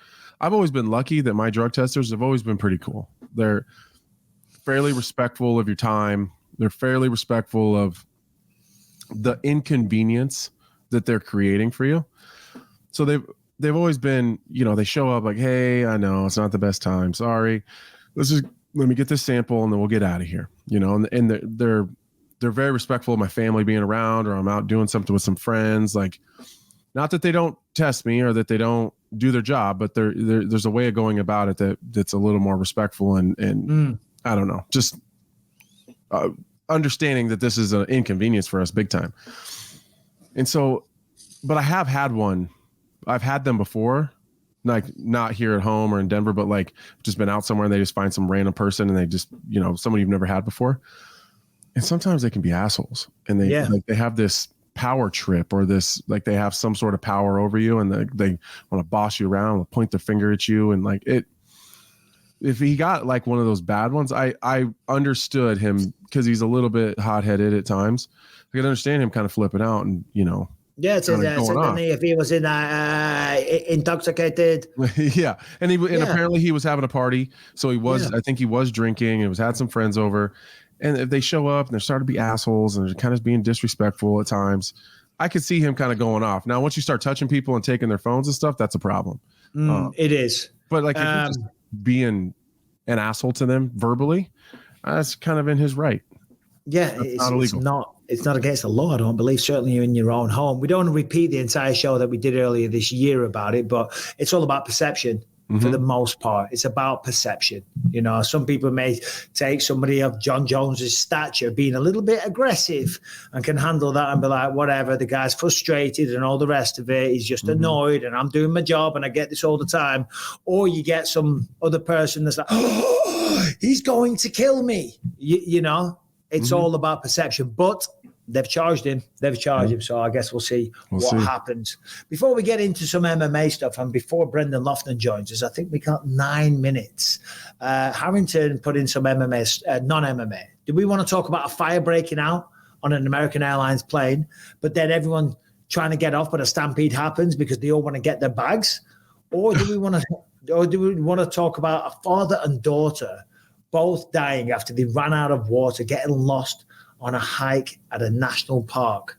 I've always been lucky that my drug testers have always been pretty cool. They're fairly respectful of your time. They're fairly respectful of the inconvenience that they're creating for you. So they've always been, you know, they show up like, hey, I know it's not the best time. Sorry. Let me get this sample and then we'll get out of here. You know, and they're very respectful of my family being around, or I'm out doing something with some friends. Like, not that they don't test me or that they don't do their job, but there's a way of going about it that's a little more respectful and I don't know, just understanding that this is an inconvenience for us big time. And so, but I have had one. I've had them before, like not here at home or in Denver, but like just been out somewhere and they just find some random person and they just, you know, somebody you've never had before. And sometimes they can be assholes and they have this power trip or this, like they have some sort of power over you and they want to boss you around, point their finger at you. And like if he got like one of those bad ones, I understood him because he's a little bit hot-headed at times. I could understand him kind of flipping out and, you know, yeah, certainly if he was intoxicated. Yeah, and apparently he was having a party, so he was. I think he was drinking and had some friends over. And if they show up and they're starting to be assholes and they're kind of being disrespectful at times, I could see him kind of going off. Now, once you start touching people and taking their phones and stuff, that's a problem. It is. But like if you're just being an asshole to them verbally, that's kind of in his right. Yeah, it's not against the law, I don't believe. Certainly you're in your own home. We don't want to repeat the entire show that we did earlier this year about it, but it's all about perception for the most part. It's about perception. You know, some people may take somebody of Jon Jones's stature being a little bit aggressive and can handle that and be like, whatever, the guy's frustrated and all the rest of it. He's just annoyed and I'm doing my job and I get this all the time. Or you get some other person that's like, oh, he's going to kill me. You know, it's all about perception. But they've charged him. So I guess we'll see what happens. Before we get into some MMA stuff and before Brendan Loughnane joins us, I think we got 9 minutes. Harrington put in some MMA, non-MMA. Do we want to talk about a fire breaking out on an American Airlines plane, but then everyone trying to get off, but a stampede happens because they all want to get their bags? Or do we want to talk about a father and daughter both dying after they ran out of water, getting lost on a hike at a national park?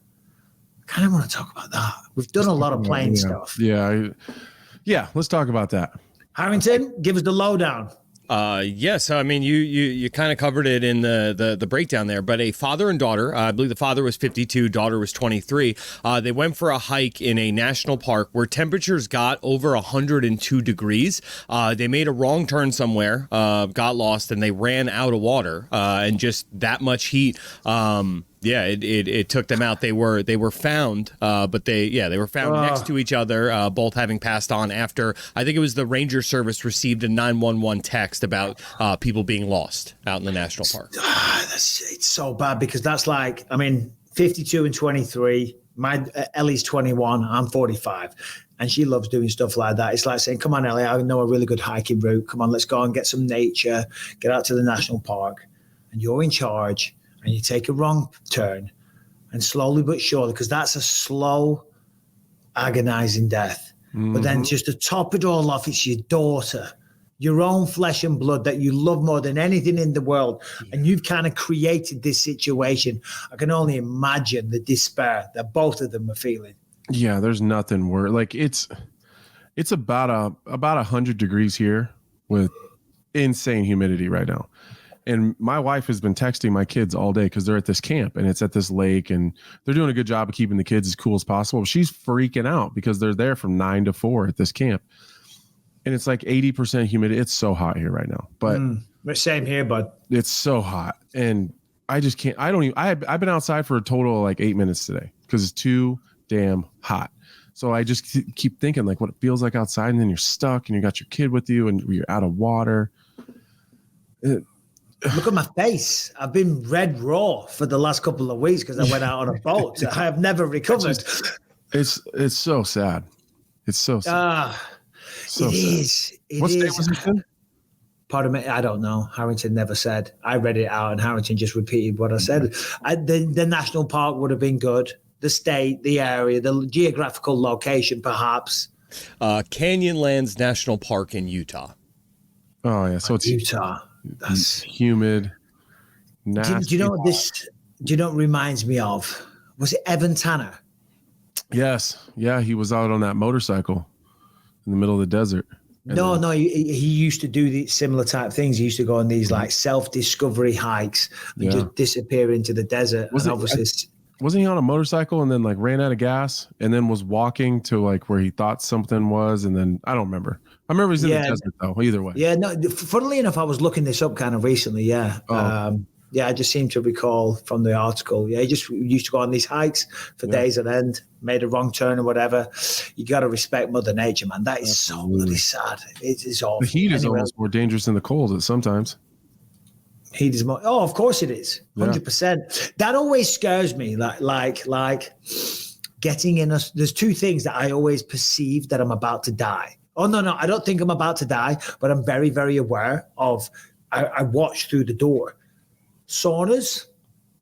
I kind of want to talk about that. We've done a lot of plane stuff. Yeah, let's talk about that. Harrington, give us the lowdown. Yes, I mean you kind of covered it in the breakdown there, but a father and daughter, I believe the father was 52, daughter was 23. They went for a hike in a national park where temperatures got over 102 degrees. They made a wrong turn somewhere, got lost, and they ran out of water, and just that much heat Yeah, it took them out. They were found, but they were found next to each other, both having passed on after, I think it was the Ranger Service received a 911 text about people being lost out in the national park. It's so bad because that's like, I mean, 52 and 23. My Ellie's 21. I'm 45. And she loves doing stuff like that. It's like saying, come on, Ellie, I know a really good hiking route. Come on, let's go and get some nature, get out to the national park. And you're in charge. And you take a wrong turn, and slowly but surely, because that's a slow, agonizing death. Mm-hmm. But then just to top it all off, it's your daughter, your own flesh and blood that you love more than anything in the world. Yeah. And you've kind of created this situation. I can only imagine the despair that both of them are feeling. Yeah, there's nothing worse. Like it's about 100 degrees here with insane humidity right now. And my wife has been texting my kids all day because they're at this camp and it's at this lake and they're doing a good job of keeping the kids as cool as possible. She's freaking out because they're there from 9 to 4 at this camp. And it's like 80% humidity. It's so hot here right now. But same here, bud. It's so hot. And I just can't. I've been outside for a total of like 8 minutes today because it's too damn hot. So I just keep thinking like what it feels like outside, and then you're stuck and you got your kid with you and you're out of water. Look at my face. I've been red raw for the last couple of weeks because I went out on a boat. I have never recovered. It's so sad. It's so sad. It is. What state was it in? Pardon me, I don't know. Harrington never said. I read it out and Harrington just repeated what I said. The national park would have been good. The state, the area, the geographical location, perhaps. Canyonlands National Park in Utah. Oh, yeah. So it's Utah. That's humid. Do you know what this? Do you know what it reminds me of? Was it Evan Tanner? Yes. Yeah, he was out on that motorcycle in the middle of the desert. No, he used to do the similar type things. He used to go on these like self-discovery hikes and just disappear into the desert. Wasn't he on a motorcycle and then like ran out of gas and then was walking to like where he thought something was? And then I don't remember. I remember he's in the desert though, either way. Yeah, no, funnily enough, I was looking this up kind of recently. Yeah. Oh. I just seem to recall from the article. Yeah, he just used to go on these hikes for days on end, made a wrong turn or whatever. You got to respect Mother Nature, man. That is so bloody sad. It is awful. The heat is almost more dangerous than the cold sometimes. Heat is more. Oh, of course it is. 100%. That always scares me. Like getting in us. There's two things that I always perceive that I'm about to die. Oh, no, I don't think I'm about to die, but I'm very, very aware of, I watch through the door. Saunas.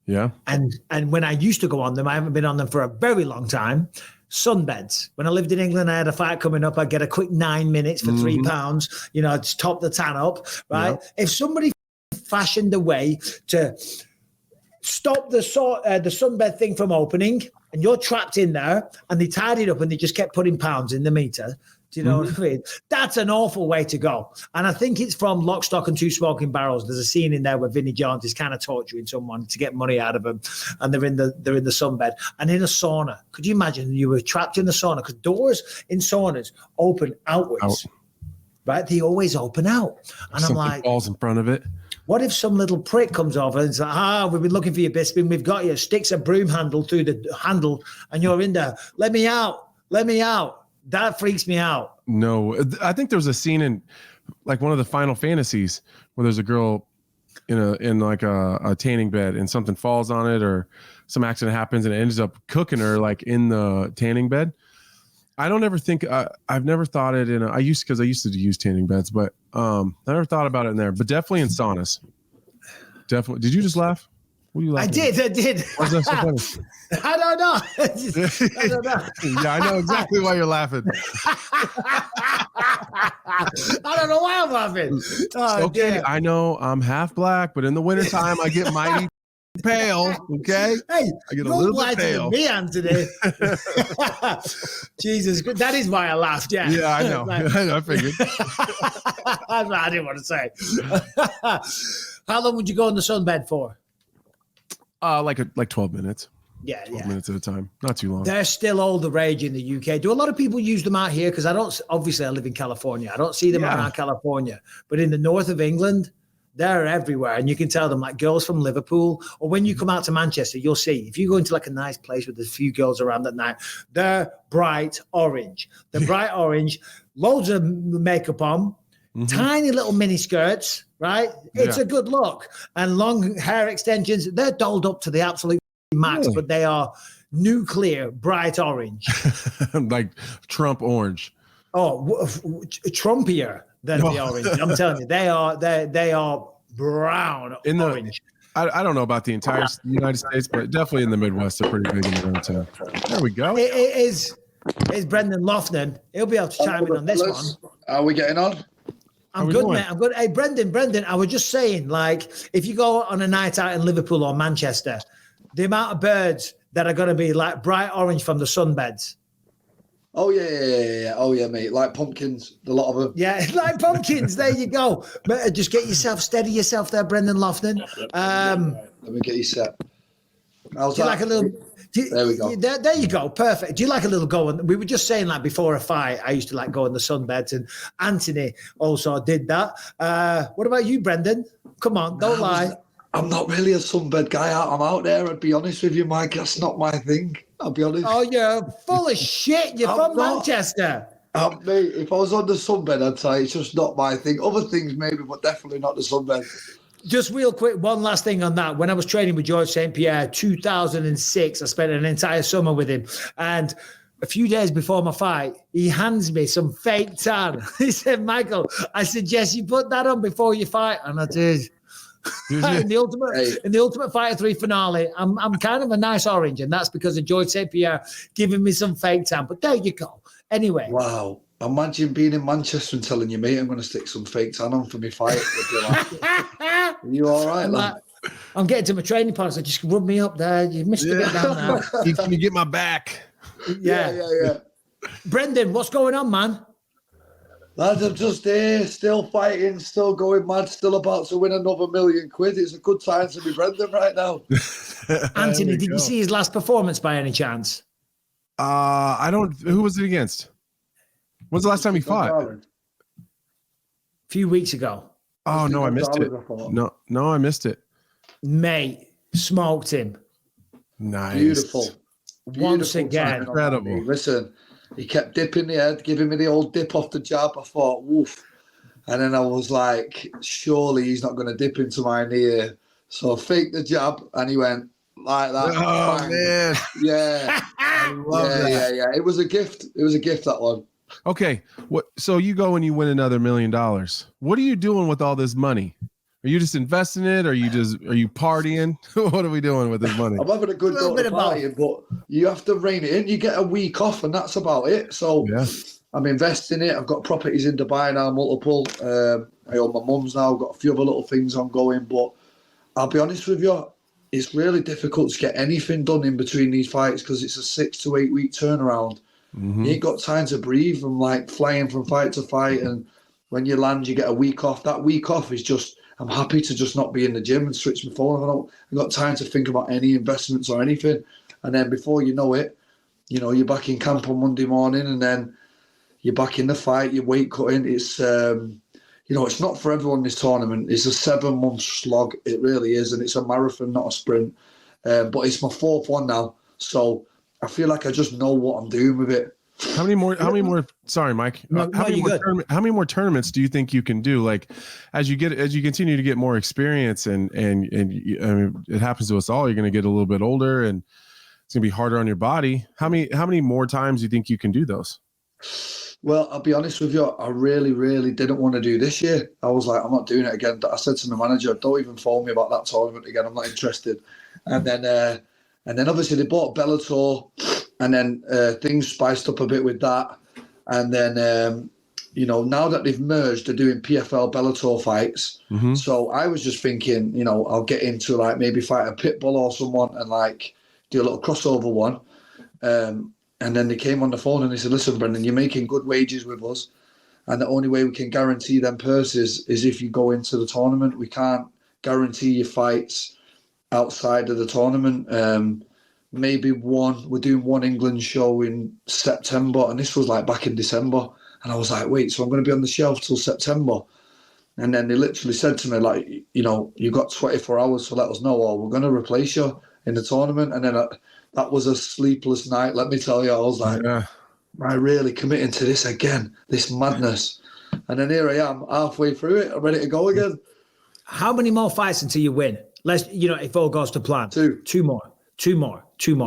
Yeah. And when I used to go on them, I haven't been on them for a very long time. Sunbeds. When I lived in England, I had a fight coming up. I'd get a quick 9 minutes for £3. You know, I'd top the tan up, right? Yeah. If somebody fashioned a way to stop the sunbed thing from opening and you're trapped in there and they tied it up and they just kept putting pounds in the meter, do you know what I mean? That's an awful way to go. And I think it's from Lock, Stock and Two Smoking Barrels. There's a scene in there where Vinnie Jones is kind of torturing someone to get money out of them, and they're in the sunbed and in a sauna. Could you imagine you were trapped in the sauna? Because doors in saunas open outwards, right? They always open out, and something I'm like, falls in front of it. What if some little prick comes over and says, we've been looking for you, Bisping. We've got you. Sticks a broom handle through the handle, and you're in there. Let me out. Let me out. That freaks me out. No, I think there was a scene in like one of the Final Fantasies where there's a girl in like a tanning bed and something falls on it or some accident happens and it ends up cooking her like in the tanning bed. I don't ever think I've never thought it in. I used to use tanning beds, but I never thought about it in there. But definitely in saunas. Definitely. Did you just laugh? What are you laughing I did. Why's that so funny? I don't know. I don't know. Yeah, I know exactly why you're laughing. I don't know why I'm laughing. Oh, okay, dear. I know I'm half black, but in the wintertime I get mighty pale. Okay, hey, I get a you're little bit pale. Me, Anthony. Jesus, that is why I laughed. Yeah, yeah, I know. I figured. I didn't want to say. How long would you go in the sunbed for? Like 12 minutes. Yeah, 12 minutes at a time. Not too long. They're still all the rage in the UK. Do a lot of people use them out here? Because I live in California. I don't see them around California. But in the north of England, they're everywhere. And you can tell them, like girls from Liverpool, or when you come out to Manchester, you'll see, if you go into like a nice place with a few girls around at night, they're bright orange. They're bright orange, loads of makeup on, tiny little mini skirts, right? It's a good look. And long hair extensions, they're dolled up to the absolute max, but they are nuclear bright orange. Like Trump orange. Oh, Trumpier than the orange. I'm telling you, they are brown orange. I don't know about the entire United States, but definitely in the Midwest, they're pretty big in their own town. There we go. It is Brendan Loughnane. He'll be able to chime in on this one. Are we getting on? I'm good, mate. I'm good. Hey, Brendan, I was just saying, like, if you go on a night out in Liverpool or Manchester, the amount of birds that are going to be like bright orange from the sunbeds. Oh, yeah. Oh, yeah, mate. Like pumpkins, a lot of them. Yeah, like pumpkins. There you go. But just steady yourself there, Brendan Loughnane. Let me get you set. Do you like a little... There we go. There you go. Perfect. Do you like a little go? And we were just saying, like, before a fight, I used to like go in the sunbeds, and Anthony also did that. What about you, Brendan? Come on, don't lie. I'm not really a sunbed guy. I'm out there, I'd be honest with you, Mike. That's not my thing. I'll be honest. Oh, you're full of shit. You're from Manchester. Mate, if I was on the sunbed, I'd say it's just not my thing. Other things maybe, but definitely not the sunbed. Just real quick, one last thing on that. When I was training with George St. Pierre, 2006, I spent an entire summer with him. And a few days before my fight, he hands me some fake tan. He said, Michael, I suggest you put that on before you fight. And I did. In the Ultimate Fighter 3 finale, I'm kind of a nice orange, and that's because of George St. Pierre giving me some fake tan. But there you go. Anyway. Wow. Imagine being in Manchester and telling your mate I'm going to stick some fake tan on for my fight. Are you all right, man? I'm getting to my training partner, so just rub me up there. You missed a bit down now. Can you get my back? Yeah. Brendan, what's going on, man? Lads, I'm just here, still fighting, still going mad, still about to win another £1 million. It's a good time to be Brendan right now. Anthony, did you see his last performance by any chance? I don't. Who was it against? When's the last time he fought? A few weeks ago. Oh, no, I missed it. No, I missed it. Mate, smoked him. Nice. Beautiful. Once again. Incredible. Listen, he kept dipping the head, giving me the old dip off the jab. I thought, woof. And then I was like, surely he's not going to dip into my knee. So I faked the jab, and he went like that. Oh, bang. Man. Yeah. I love that. Yeah. It was a gift. It was a gift, that one. Okay. So you go and you win another $1 million. What are you doing with all this money? Are you just investing it? Are you partying? What are we doing with this money? I'm having a good go at partying, but you have to rein it in. You get a week off, and that's about it. So I'm investing it. I've got properties in Dubai now, multiple. I own my mum's now. I've got a few other little things ongoing. But I'll be honest with you, it's really difficult to get anything done in between these fights because it's a 6 to 8 week turnaround. Mm-hmm. You ain't got time to breathe. I'm like flying from fight to fight, and when you land, you get a week off. That week off is just, I'm happy to just not be in the gym and switch my phone off. I've got time to think about any investments or anything. And then before you know it, you're back in camp on Monday morning, and then you're back in the fight, you're weight cutting. It's, it's not for everyone, this tournament. It's a 7-month slog. It really is. And it's a marathon, not a sprint. But it's my 4th one now. So I feel like I just know what I'm doing with it. How many more? Sorry, Mike. How many more tournaments do you think you can do? Like, as you continue to get more experience, and I mean, it happens to us all. You're going to get a little bit older, and it's going to be harder on your body. How many more times do you think you can do those? Well, I'll be honest with you. I really, really didn't want to do this year. I was like, I'm not doing it again. I said to the manager, don't even phone me about that tournament again. I'm not interested. And then obviously they bought Bellator. And then things spiced up a bit with that. And then, now that they've merged, they're doing PFL Bellator fights. Mm-hmm. So I was just thinking, I'll get into like maybe fight a Pitbull or someone and like do a little crossover one. And then they came on the phone and they said, listen, Brendan, you're making good wages with us. And the only way we can guarantee them purses is if you go into the tournament. We can't guarantee your fights outside of the tournament. Maybe we're doing one England show in September, and this was like back in December, and I was like, wait, so I'm going to be on the shelf till September? And then they literally said to me, like, you know, you've got 24 hours to let us know, or we're going to replace you in the tournament. And then that was a sleepless night. Let me tell you, I was like, am I really committing to this again, this madness? And then here I am, halfway through it. I'm ready to go again. How many more fights until you win? If all goes to plan. Two more.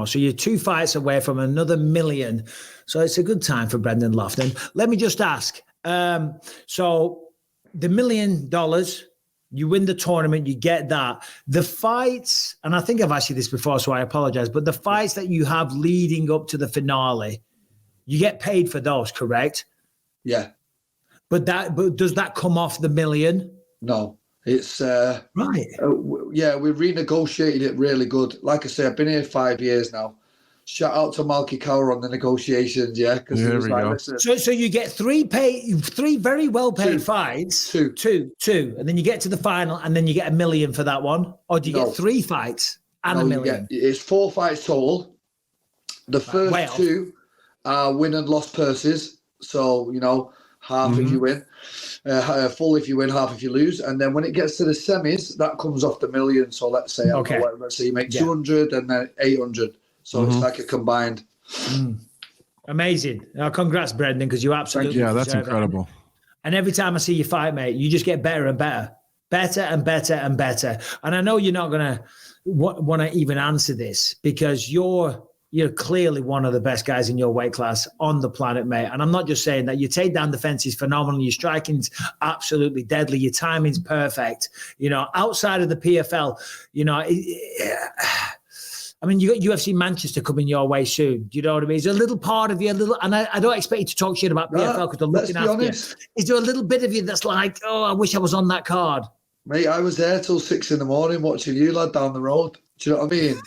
So you're 2 fights away from another $1 million. So it's a good time for Brendan Loughnane. Let me just ask. So the $1 million, you win the tournament, you get that. The fights, and I think I've asked you this before, so I apologize, but the fights that you have leading up to the finale, you get paid for those, correct? Yeah. But does that come off the $1 million? No. It's right. We renegotiated it really good. Like I say, I've been here 5 years now. Shout out to Malky Kaur on the negotiations, because he was like, listen. So you get three very well paid fights, two, and then you get to the final, and then you get $1 million for that one, or do you get 3 fights and $1 million? It's 4 fights total. The first 2 are win and loss purses, so you know, half if you win, full if you win, half if you lose, and then when it gets to the semis, that comes off the $1 million. So let's say, let's say you make 200 and then 800. So it's like a combined. Amazing. Congrats, Brendan, because you absolutely that's incredible. And every time I see you fight, mate, you just get better and better. Better and better and better. And I know you're not going to want to even answer this because you're clearly one of the best guys in your weight class on the planet, mate. And I'm not just saying that. Your takedown defense is phenomenal. Your striking's absolutely deadly. Your timing's perfect. You know, outside of the PFL, you know, I mean, you got UFC Manchester coming your way soon. Do you know what I mean? Is there a little part of you, and I don't expect you to talk shit about PFL because they're looking after you. Is there a little bit of you that's like, oh, I wish I was on that card? Mate, I was there till 6 a.m. watching you, lad, down the road. Do you know what I mean?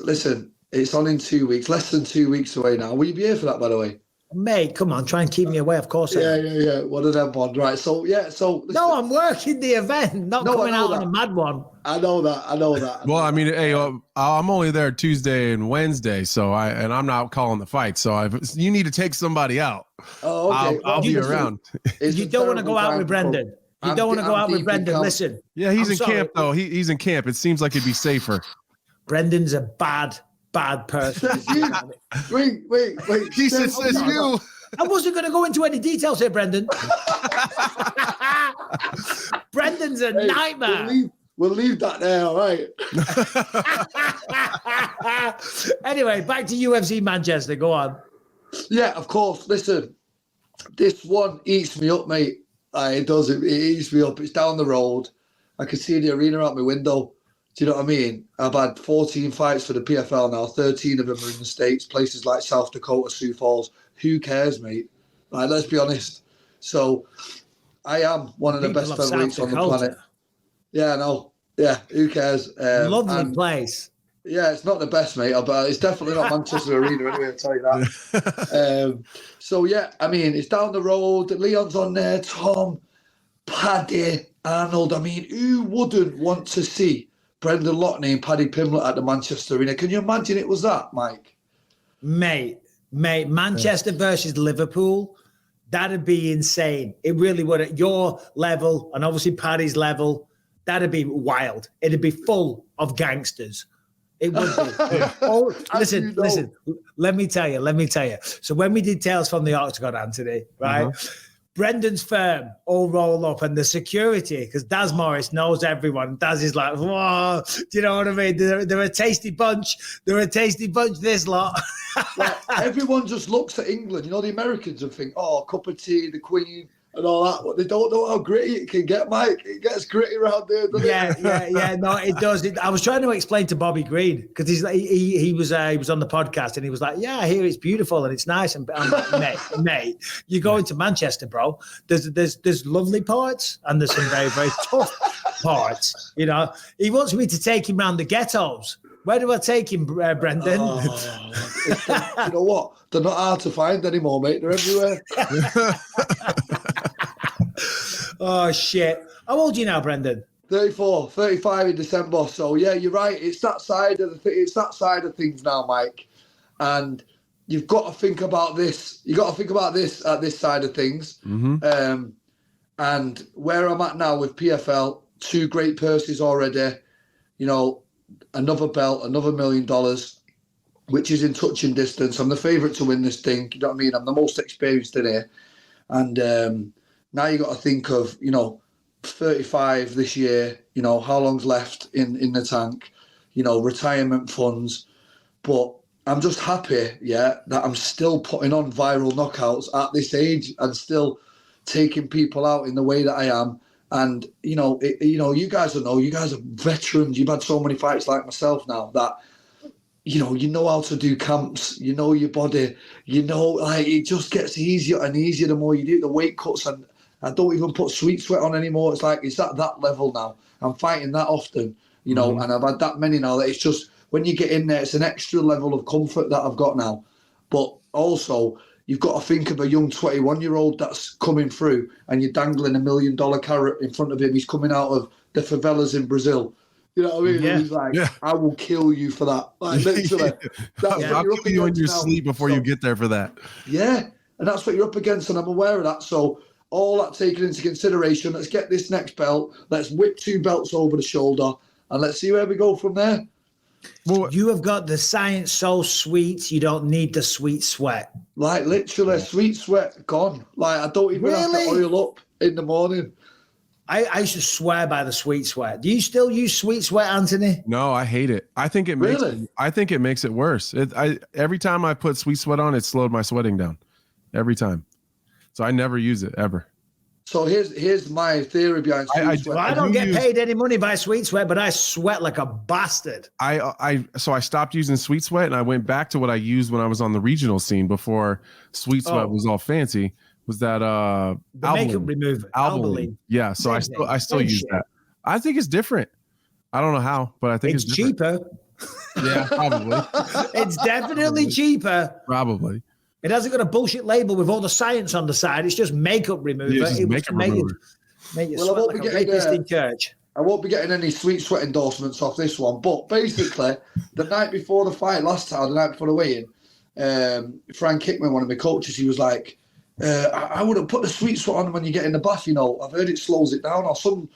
Listen, it's on in 2 weeks, less than 2 weeks away now. Will you be here for that, by the way? Mate, come on, try and keep me away, of course. Yeah. One of them ones, right? So, listen. No, I'm working the event, not coming out on a mad one. I know that. Well, I mean, hey, I'm only there Tuesday and Wednesday, so I'm not calling the fight. So you need to take somebody out. Oh, okay. I'll be around. You don't want to go out with Brendan. You don't want to go out with Brendan. Listen. Yeah, he's in camp though. He's in camp. It seems like it'd be safer. Brendan's a bad person. Wait. He says you. I wasn't going to go into any details here, Brendan. Brendan's a nightmare. We'll leave that there, all right? Anyway, back to UFC Manchester. Go on. Yeah, of course. Listen, this one eats me up, mate. It does. It eats me up. It's down the road. I can see the arena out my window. Do you know what I mean? I've had 14 fights for the PFL now. 13 of them are in the States, places like South Dakota, Sioux Falls. Who cares, mate? Like, let's be honest. So I am one of the best featherweights on the planet. Yeah, no. Yeah, who cares? Lovely place. Yeah, it's not the best, mate, but it's definitely not Manchester Arena anyway, I'll tell you that. So, yeah, I mean, it's down the road. Leon's on there, Tom, Paddy, Arnold. I mean, who wouldn't want to see Brendan Loughnane and Paddy Pimblett at the Manchester Arena? Can you imagine it was that, Mike? Mate, Manchester versus Liverpool, that'd be insane. It really would. At your level, and obviously Paddy's level, that'd be wild. It'd be full of gangsters. It would be. Listen, let me tell you. So when we did Tales from the Octagon, Anthony, right? Brendan's firm all roll up and the security, because Daz Morris knows everyone. Daz is like, whoa, do you know what I mean? They're a tasty bunch. This lot. Like, everyone just looks at England, you know, the Americans, and think, oh, cup of tea, the Queen, and all that. But they don't know how gritty it can get, Mike. It gets gritty around there, doesn't it? Yeah. No, it does. I was trying to explain to Bobby Green, because he was on the podcast, and he was like, yeah, I hear it's beautiful and it's nice. And I'm like, mate, you're going to Manchester, bro. There's lovely parts and there's some very, very tough parts. You know, he wants me to take him around the ghettos. Where do I take him, Brendan? You know what? They're not hard to find anymore, mate. They're everywhere. Oh, shit. How old are you now, Brendan? 35 in December. So, yeah, you're right. It's that side of things now, Mike. And you've got to think about this. You've got to think about this at this side of things. And where I'm at now with PFL, 2 great purses already, you know, another belt, another $1 million, which is in touching distance. I'm the favourite to win this thing. You know what I mean? I'm the most experienced in here. And now you got to think of, you know, 35 this year, you know, how long's left in the tank, you know, retirement funds. But I'm just happy, that I'm still putting on viral knockouts at this age and still taking people out in the way that I am. And, you know, you guys will know, you guys are veterans. You've had so many fights like myself now that, you know how to do camps, you know your body, you know, like it just gets easier and easier the more you do the weight cuts. And I don't even put sweet sweat on anymore. It's like, it's at that level now. I'm fighting that often, you know, and I've had that many now that it's just, when you get in there, it's an extra level of comfort that I've got now. But also, you've got to think of a young 21-year-old that's coming through and you're dangling $1 million carrot in front of him. He's coming out of the favelas in Brazil. You know what I mean? Yeah. He's like, I will kill you for that. Like, literally. I'll kill you in your sleep before you get there for that. Yeah, and that's what you're up against, and I'm aware of that. So all that taken into consideration, let's get this next belt. Let's whip 2 belts over the shoulder, and let's see where we go from there. Well, you have got the science so sweet, you don't need the sweet sweat. Like, literally, sweet sweat gone. Like, I don't even have to oil up in the morning. I used to swear by the sweet sweat. Do you still use sweet sweat, Anthony? No, I hate it. I think it makes it worse. Every time I put sweet sweat on, it slowed my sweating down. Every time. So I never use it ever. So here's my theory behind sweet sweat. Well, I don't get paid any money by sweet sweat, but I sweat like a bastard. So I stopped using sweet sweat and I went back to what I used when I was on the regional scene before sweet sweat was all fancy. Was that the makeup remover? Albaline. Yeah, so I still use that. I think it's different. I don't know how, but I think it's cheaper. Yeah, probably. It's definitely cheaper. Probably. It hasn't got a bullshit label with all the science on the side. It's just makeup remover. Yeah, just makeup remover. Make you sweat like a rapist in church. I won't be getting any sweet sweat endorsements off this one, but basically, the night before the fight last time, the night before the weigh-in, Frank Hickman, one of my coaches, he was like, I wouldn't put the sweet sweat on when you get in the bath, you know. I've heard it slows it down or some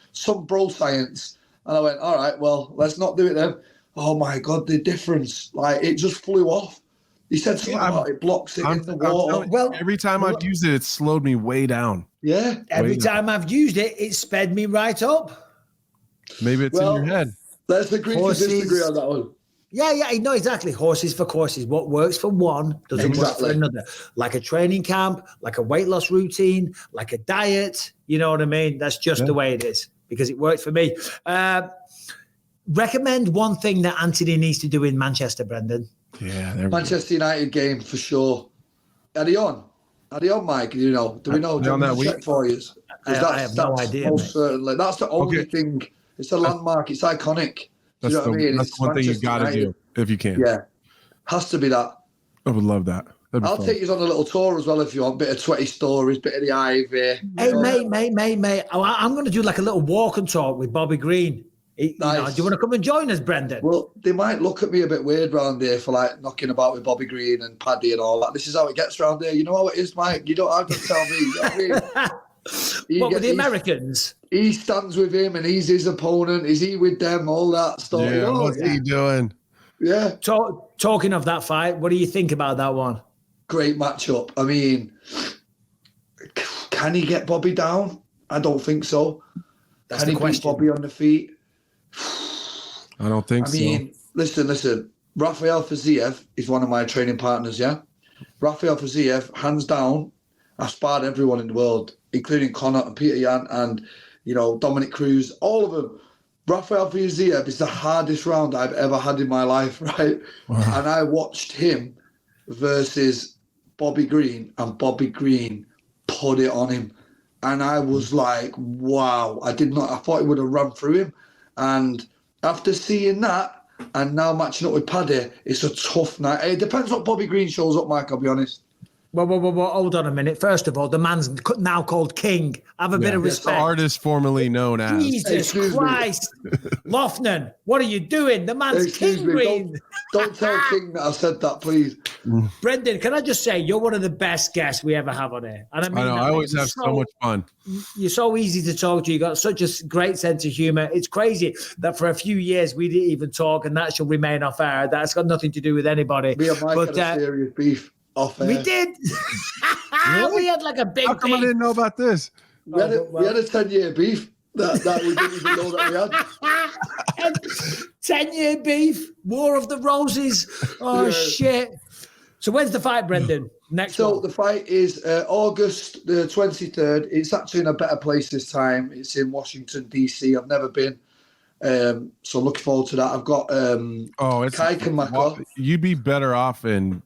bro science. And I went, all right, well, let's not do it then. Oh my God, the difference. Like, it just flew off. He said something about it blocks it in the water. Well, every time I've used it, it slowed me way down. Yeah. Every time I've used it, it sped me right up. Maybe it's in your head. Let's agree to disagree on that one. Yeah, no, exactly. Horses for courses. What works for one doesn't work for another. Like a training camp, like a weight loss routine, like a diet. You know what I mean? That's just the way it is because it worked for me. Recommend one thing that Anthony needs to do in Manchester, Brendan. Yeah, Manchester United game for sure. Are they on, Mike? You know, do we know? On that week for you? I have no idea. Most certainly, that's the only thing. It's a landmark. It's iconic. That's, what I mean? That's one thing you got to do if you can. Yeah, has to be that. I would love that. I'll take you on a little tour as well if you want. Bit of 20 stories, bit of the Ivy. Hey, mate. I'm going to do like a little walk and talk with Bobby Green. You know, do you want to come and join us, Brendan? Well, they might look at me a bit weird round here for like knocking about with Bobby Green and Paddy and all that. This is how it gets round here. You know how it is, Mike. You don't have to tell me. You know what I mean? What with the Americans? He stands with him and he's his opponent. Is he with them? All that stuff. Yeah, what's he doing? Yeah. Talking of that fight, what do you think about that one? Great matchup. I mean, can he get Bobby down? I don't think so. That's can he question. beat Bobby on the feet? I don't think so. I mean, listen. Rafael Fiziev is one of my training partners, yeah? Rafael Fiziev, hands down, I've sparred everyone in the world, including Conor and Peter Yan and, you know, Dominic Cruz, all of them. Rafael Fiziev is the hardest round I've ever had in my life, right? Wow. And I watched him versus Bobby Green, and Bobby Green put it on him. And I was like, wow. I thought he would have run through him. And after seeing that, and now matching up with Paddy, it's a tough night. It depends what Bobby Green shows up, Mike, I'll be honest. Well, hold on a minute. First of all, the man's now called King. Have a bit of respect. The artist formerly known as. Jesus Christ. Loughnane, what are you doing? The man's King Green. Don't tell King that I said that, please. Brendan, can I just say, you're one of the best guests we ever have on here. And I mean, I always have so much fun. You're so easy to talk to. You got such a great sense of humor. It's crazy that for a few years we didn't even talk, and that shall remain off air. That's got nothing to do with anybody. Me and Mike had a serious beef. We did. We had like a big. How come I didn't know about this? We had a 10-year beef that we didn't even know that we had. 10-year beef, War of the Roses. Oh shit! So when's the fight, Brendan? Next one. The fight is August the 23rd. It's actually in a better place this time. It's in Washington DC. I've never been. So looking forward to that. I've got it's Kai Kamako. You'd be better off in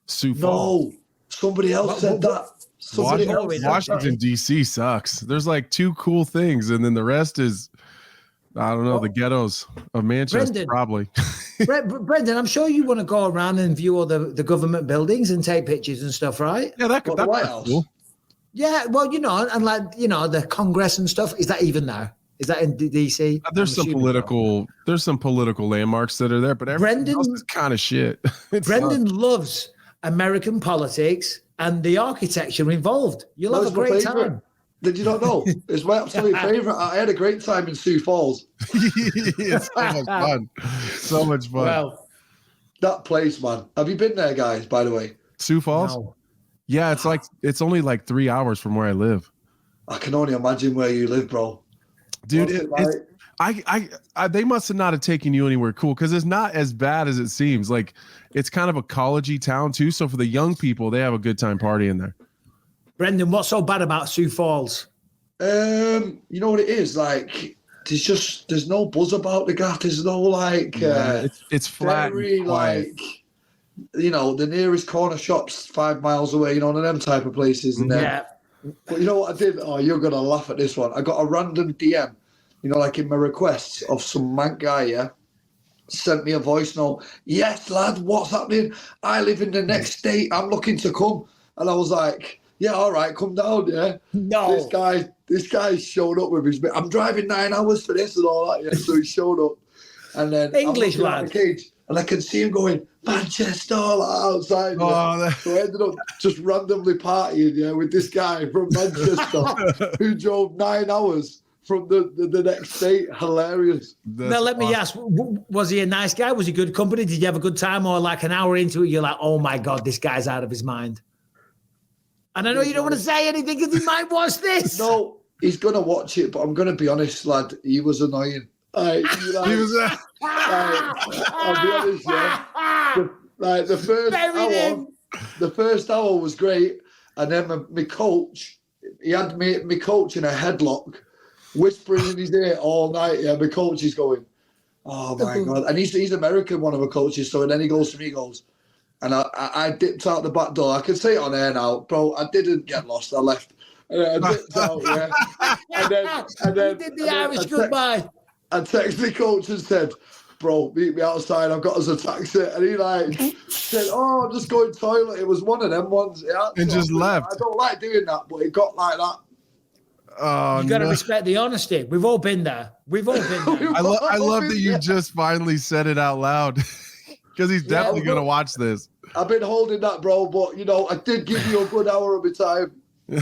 Sioux Falls. No, somebody else said that. Washington DC sucks. There's like 2 cool things, and then the rest is, I don't know, the ghettos of Manchester. Brendan, probably. Brendan, I'm sure you want to go around and view all the government buildings and take pictures and stuff, right? Yeah, that's cool. Yeah, well, and the Congress and stuff. Is that even there? Is that in DC? There's some political landmarks that are there, but everything else is kind of shit. Brendan loves American politics and the architecture involved. You'll have a great time. Did you not know? It's my absolute favorite. I had a great time in Sioux Falls. It's so much fun. So much fun. Well, that place, man. Have you been there, guys, by the way? Sioux Falls? No. Yeah, it's only like 3 hours from where I live. I can only imagine where you live, bro. Dude, they must have not have taken you anywhere cool, because it's not as bad as it seems. Like, it's kind of a collegey town too. So for the young people, they have a good time partying there. Brendan, what's so bad about Sioux Falls? You know what it is? Like, there's no buzz about the gaff. There's no like. It's flat. Very like, the nearest corner shop's 5 miles away. One of them type of places. And then, but you know what I did? Oh, you're gonna laugh at this one. I got a random DM, like in my requests of some mank guy. Sent me a voice note. Yes, lad, what's happening? I live in the next state. I'm looking to come, and I was like, yeah, all right, come down. Yeah. No. This guy showed up with his. I'm driving 9 hours for this and all that. Yeah. So he showed up, and then English I'm lad. the cage, and I can see him going Manchester outside. So I ended up just randomly partying with this guy from Manchester who drove 9 hours from the next state. Hilarious. Now let me ask, was he a nice guy? Was he good company? Did you have a good time? Or like an hour into it, you're like, oh my God, this guy's out of his mind? And I know you don't want to say anything because he might watch this. No, he's going to watch it, but I'm going to be honest, lad, he was annoying. I'll be honest, the first hour was great, and then my coach, he had me coach in a headlock, whispering in his ear all night. Yeah, my coach is going, oh my God, and he's American, one of the coaches. So and then he goes to me, he goes, and I dipped out the back door. I can say it on air now, bro. I didn't get lost. I left. And I dipped out, and then you did the Irish goodbye. I texted the coach and said, bro, meet me outside. I've got us a taxi. And he said, oh, I'm just going to the toilet. It was one of them ones. And just left. I don't like doing that, but it got like that. Oh, you got to respect the honesty. We've all been there. I love that you just finally said it out loud, because he's definitely going to watch this. I've been holding that, bro, but, I did give you a good hour of my time.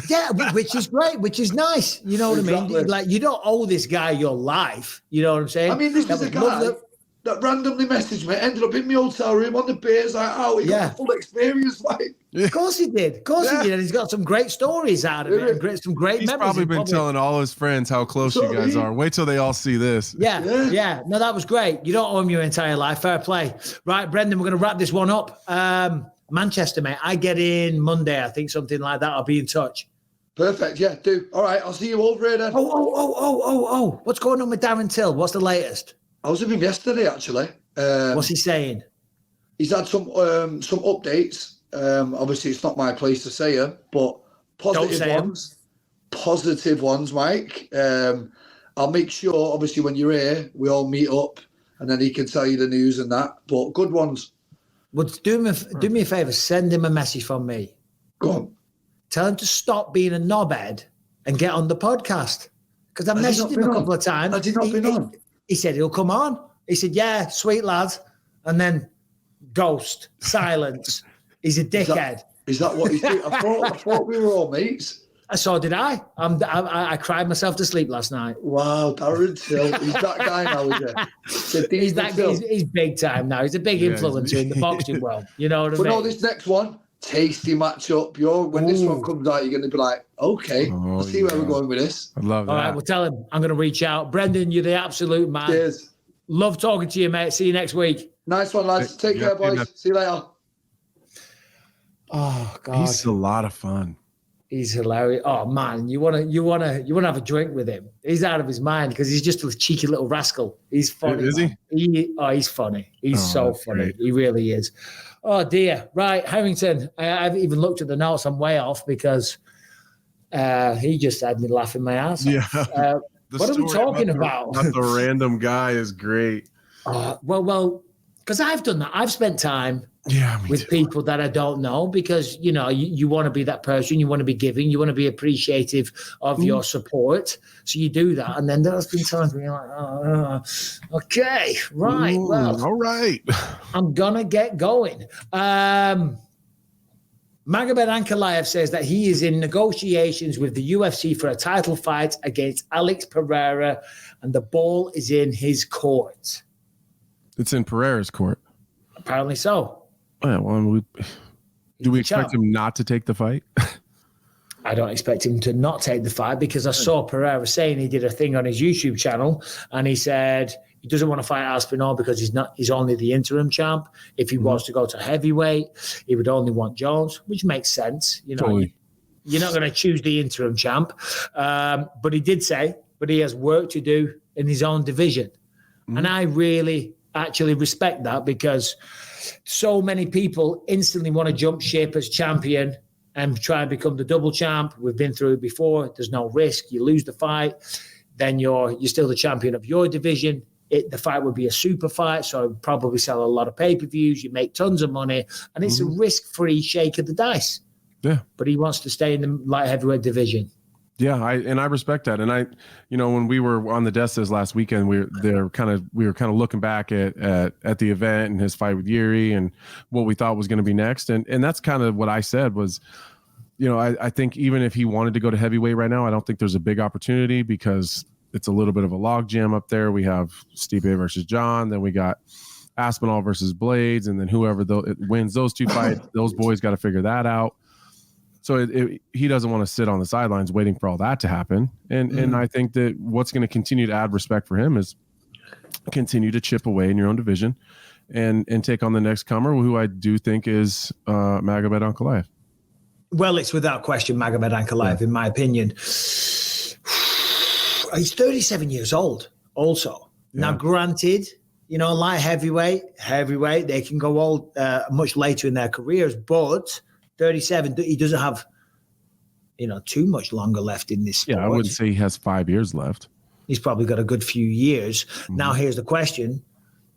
Yeah, which is great, which is nice. You know what I mean? Like, you don't owe this guy your life. You know what I'm saying? I mean, this is a guy that randomly messaged me, ended up in my hotel room on the beers, like, he got the full experience. Like, of course he did. Of course he did. And he's got some great stories out of it. And some great memories. He's probably been telling all his friends how close you guys are. Wait till they all see this. Yeah. No, that was great. You don't owe him your entire life. Fair play. Right, Brendan, we're going to wrap this one up. Manchester, mate. I get in Monday, I think, something like that. I'll be in touch. Perfect. Yeah, do. All right, I'll see you over here then. Oh. What's going on with Darren Till? What's the latest? I was with him yesterday, actually. What's he saying? He's had some updates. Obviously, it's not my place to say them, but positive ones, Mike. I'll make sure, obviously, when you're here, we all meet up, and then he can tell you the news and that. But good ones. Well, do me a favor. Send him a message from me. Go on. Tell him to stop being a knobhead and get on the podcast. Because I messaged him a couple of times. Has he not been on? He said he'll come on. He said, yeah, sweet lad. And then ghost, silence. He's a dickhead. Is that what he's doing? I thought we were all mates. So did I. I cried myself to sleep last night. Wow, Darren Till. He's that guy now, is he? He's big time now. He's a big influencer in the boxing world. You know what I mean? But no, this next one, tasty matchup. When this one comes out, you're going to be like, okay, I'll see where we're going with this. I love that. All right, well, tell him I'm going to reach out. Brendan, you're the absolute man. Cheers. Love talking to you, mate. See you next week. Nice one, lads. Take care, boys. See you later. Oh God, he's a lot of fun. He's hilarious. Oh man, you wanna have a drink with him. He's out of his mind because he's just a cheeky little rascal. He's funny. Is he? He's funny. He's so funny. Great. He really is. Oh dear. Right, Harrington. I've even looked at the notes. I'm way off because he just had me laughing my ass off. Yeah. What are we talking about? The random guy is great. Well, because I've done that. I've spent time with people that I don't know because, you want to be that person. You want to be giving. You want to be appreciative of your support. So you do that. And then there's been times where you're like, okay, right. Well, all right. I'm going to get going. Magomed Ankalaev says that he is in negotiations with the UFC for a title fight against Alex Pereira, and the ball is in his court. It's in Pereira's court. Apparently so. Yeah, well, do we expect him not to take the fight? I don't expect him to not take the fight because I saw Pereira saying he did a thing on his YouTube channel and he said he doesn't want to fight Aspinall because he's only the interim champ. If he was to go to heavyweight, he would only want Jones, which makes sense. Totally. You're not going to choose the interim champ. But he did say, but he has work to do in his own division. And I really actually respect that because so many people instantly want to jump ship as champion and try and become the double champ. We've been through it before. There's no risk. You lose the fight, then you're still the champion of your division. The fight would be a super fight, so it would probably sell a lot of pay-per-views. You make tons of money, and it's a risk-free shake of the dice. Yeah. But he wants to stay in the light heavyweight division. Yeah, I respect that. And when we were on the desk this last weekend, we were kind of looking back at the event and his fight with Yuri and what we thought was going to be next. And that's kind of what I said was, I think even if he wanted to go to heavyweight right now, I don't think there's a big opportunity because it's a little bit of a log jam up there. We have Stipe versus John, then we got Aspinall versus Blades, and then whoever wins those two fights, those boys got to figure that out. So he doesn't want to sit on the sidelines waiting for all that to happen. And I think that what's going to continue to add respect for him is continue to chip away in your own division and take on the next comer, who I do think is Magomed Ankalaev. Well, it's without question Magomed Ankalaev, in my opinion. He's 37 years old also. Yeah. Now, granted, light heavyweight, they can go all much later in their careers, but 37, he doesn't have, too much longer left in this sport. Yeah, I wouldn't say he has 5 years left. He's probably got a good few years. Now, here's the question.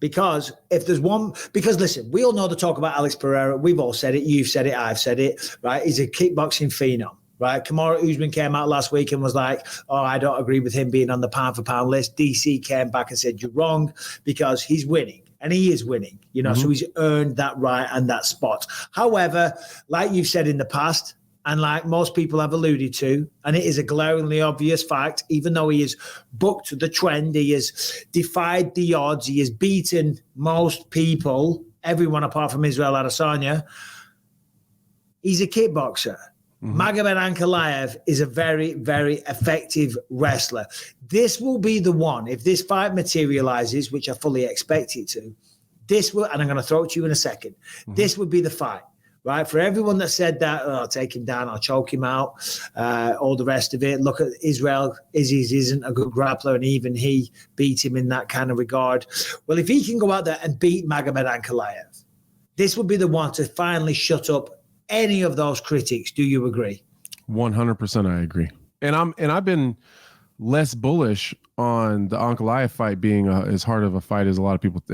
Because listen, we all know the talk about Alex Pereira. We've all said it. You've said it. I've said it, right? He's a kickboxing phenom, right? Kamaru Usman came out last week and was like, I don't agree with him being on the pound for pound list. DC came back and said, you're wrong because he's winning. And he is winning, so he's earned that right and that spot. However, like you've said in the past, and like most people have alluded to, and it is a glaringly obvious fact, even though he has bucked the trend, he has defied the odds, he has beaten most people, everyone apart from Israel Adesanya, he's a kickboxer. Magomed Ankalaev is a very, very effective wrestler. This will be the one, if this fight materializes, which I fully expect it to, and I'm going to throw it to you in a second, this would be the fight, right? For everyone that said that, I'll take him down, I'll choke him out, all the rest of it. Look at Israel. Izzy's isn't a good grappler, and even he beat him in that kind of regard. Well, if he can go out there and beat Magomed Ankalaev, this would be the one to finally shut up any of those critics. Do you agree? 100% I agree. And I've been less bullish on the Ankalaev fight being as hard of a fight as a lot of people.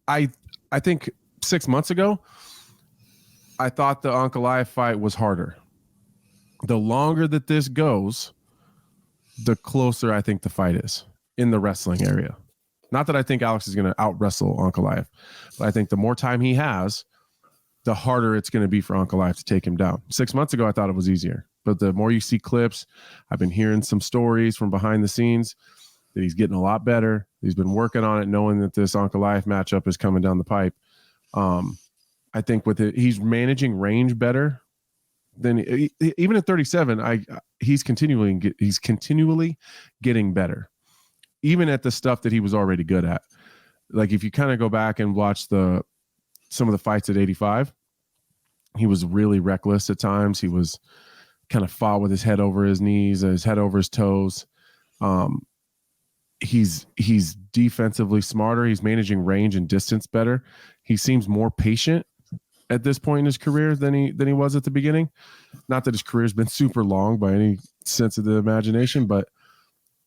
I think 6 months ago, I thought the Ankalaev fight was harder. The longer that this goes, the closer I think the fight is in the wrestling area. Not that I think Alex is going to out-wrestle Ankalaev, but I think the more time he has, the harder it's going to be for Ankalaev to take him down. 6 months ago, I thought it was easier. But the more you see clips, I've been hearing some stories from behind the scenes that he's getting a lot better. He's been working on it, knowing that this Ankalaev matchup is coming down the pipe. I think with it, he's managing range better than even at 37. He's continually getting better, even at the stuff that he was already good at. Like if you kind of go back and watch some of the fights at 85, he was really reckless at times. He was kind of fought with his head over his knees, his head over his toes. He's defensively smarter. He's managing range and distance better. He seems more patient at this point in his career than he was at the beginning. Not that his career's been super long by any sense of the imagination, but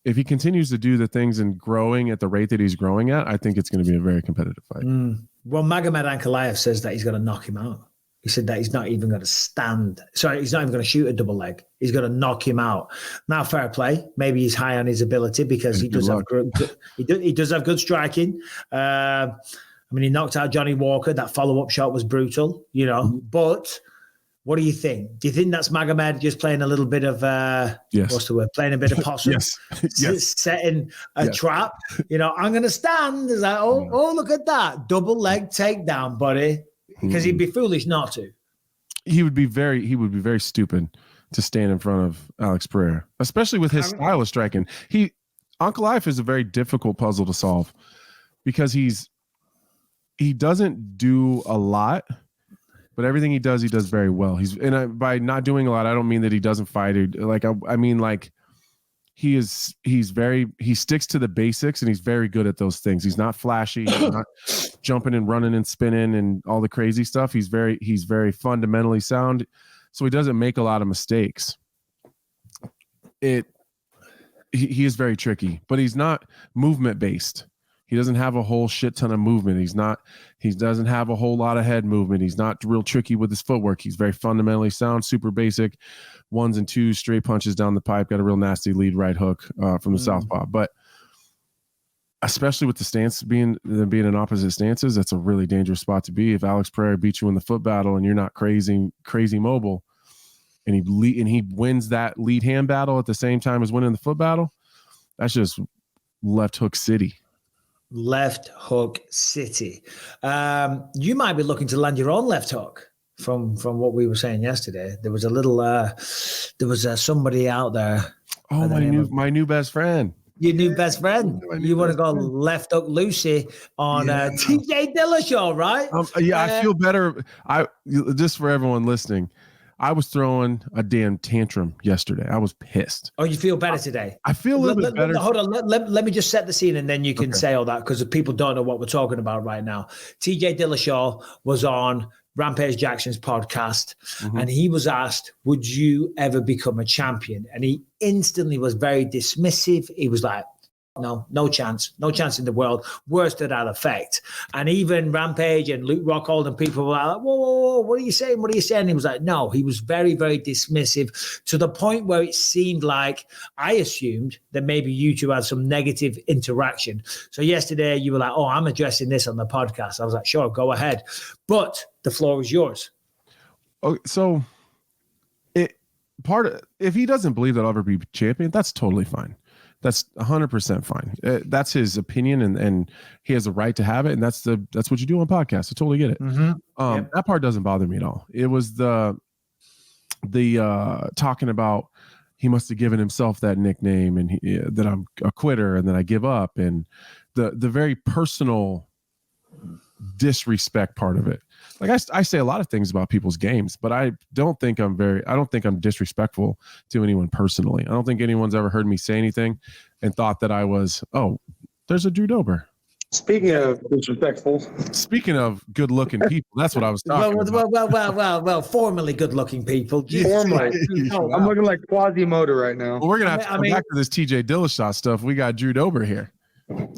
if he continues to do the things and growing at the rate that he's growing at, I think it's going to be a very competitive fight. Well, Magomed Ankalaev says that he's going to knock him out. He said that he's not even going to stand. Sorry, he's not even going to shoot a double leg. He's going to knock him out. Now, fair play. Maybe he's high on his ability because he does have good striking. I mean, he knocked out Johnny Walker. That follow-up shot was brutal, But what do you think? Do you think that's Magomed just playing a little bit of what's the word? Playing a bit of possum, yes. Setting a trap. I'm going to stand. It's like, oh, look at that double leg takedown, buddy. Because he'd be foolish not to. He would be very stupid to stand in front of Alex Pereira, especially with his style of striking. Ankalaev is a very difficult puzzle to solve because he doesn't do a lot, but everything he does very well. By not doing a lot, I don't mean that he doesn't fight. I mean he sticks to the basics and he's very good at those things. He's not flashy. He's not jumping and running and spinning and all the crazy stuff. He's very fundamentally sound. So he doesn't make a lot of mistakes. He is very tricky, but he's not movement based. He doesn't have a whole shit ton of movement. He doesn't have a whole lot of head movement. He's not real tricky with his footwork. He's very fundamentally sound, super basic, 1s and 2s, straight punches down the pipe, got a real nasty lead right hook from the southpaw. But especially with the stance being in opposite stances, that's a really dangerous spot to be. If Alex Pereira beats you in the foot battle and you're not crazy mobile, and he wins that lead hand battle at the same time as winning the foot battle, that's just left hook city. Left hook city. You might be looking to land your own left hook from what we were saying yesterday. There was a little somebody out there. Oh, my new best friend. Your new best friend. You want to go left hook Lucy on TJ Dillashaw, right? I feel better. Just for everyone listening, I was throwing a damn tantrum yesterday. I was pissed. Oh, you feel better today? I feel a little bit better. Hold on. Let me just set the scene and then you can say all that because people don't know what we're talking about right now. TJ Dillashaw was on Rampage Jackson's podcast and he was asked, would you ever become a champion? And he instantly was very dismissive. He was like, no chance in the world. Words to that effect. And even Rampage and Luke Rockhold and people were like, whoa, what are you saying? What are you saying? He was like, no, he was very, very dismissive to the point where it seemed like I assumed that maybe you two had some negative interaction. So yesterday you were like, oh, I'm addressing this on the podcast. I was like, sure, go ahead. But the floor is yours. Oh, so if he doesn't believe that I'll ever be champion, that's totally fine. That's 100% fine. That's his opinion, and he has a right to have it. And that's what you do on podcasts. I totally get it. That part doesn't bother me at all. It was the talking about he must have given himself that nickname, and that I'm a quitter, and that I give up, and the very personal disrespect part of it. Like I say a lot of things about people's games, but I don't think I'm disrespectful to anyone personally. I don't think anyone's ever heard me say anything and thought that I was, there's a Drew Dober. Speaking of disrespectful. Speaking of good looking people, that's what I was talking about. Well, formerly good looking people. Formerly. I'm looking like Quasimodo right now. Well, we're gonna have to come back to this TJ Dillashaw stuff. We got Drew Dober here.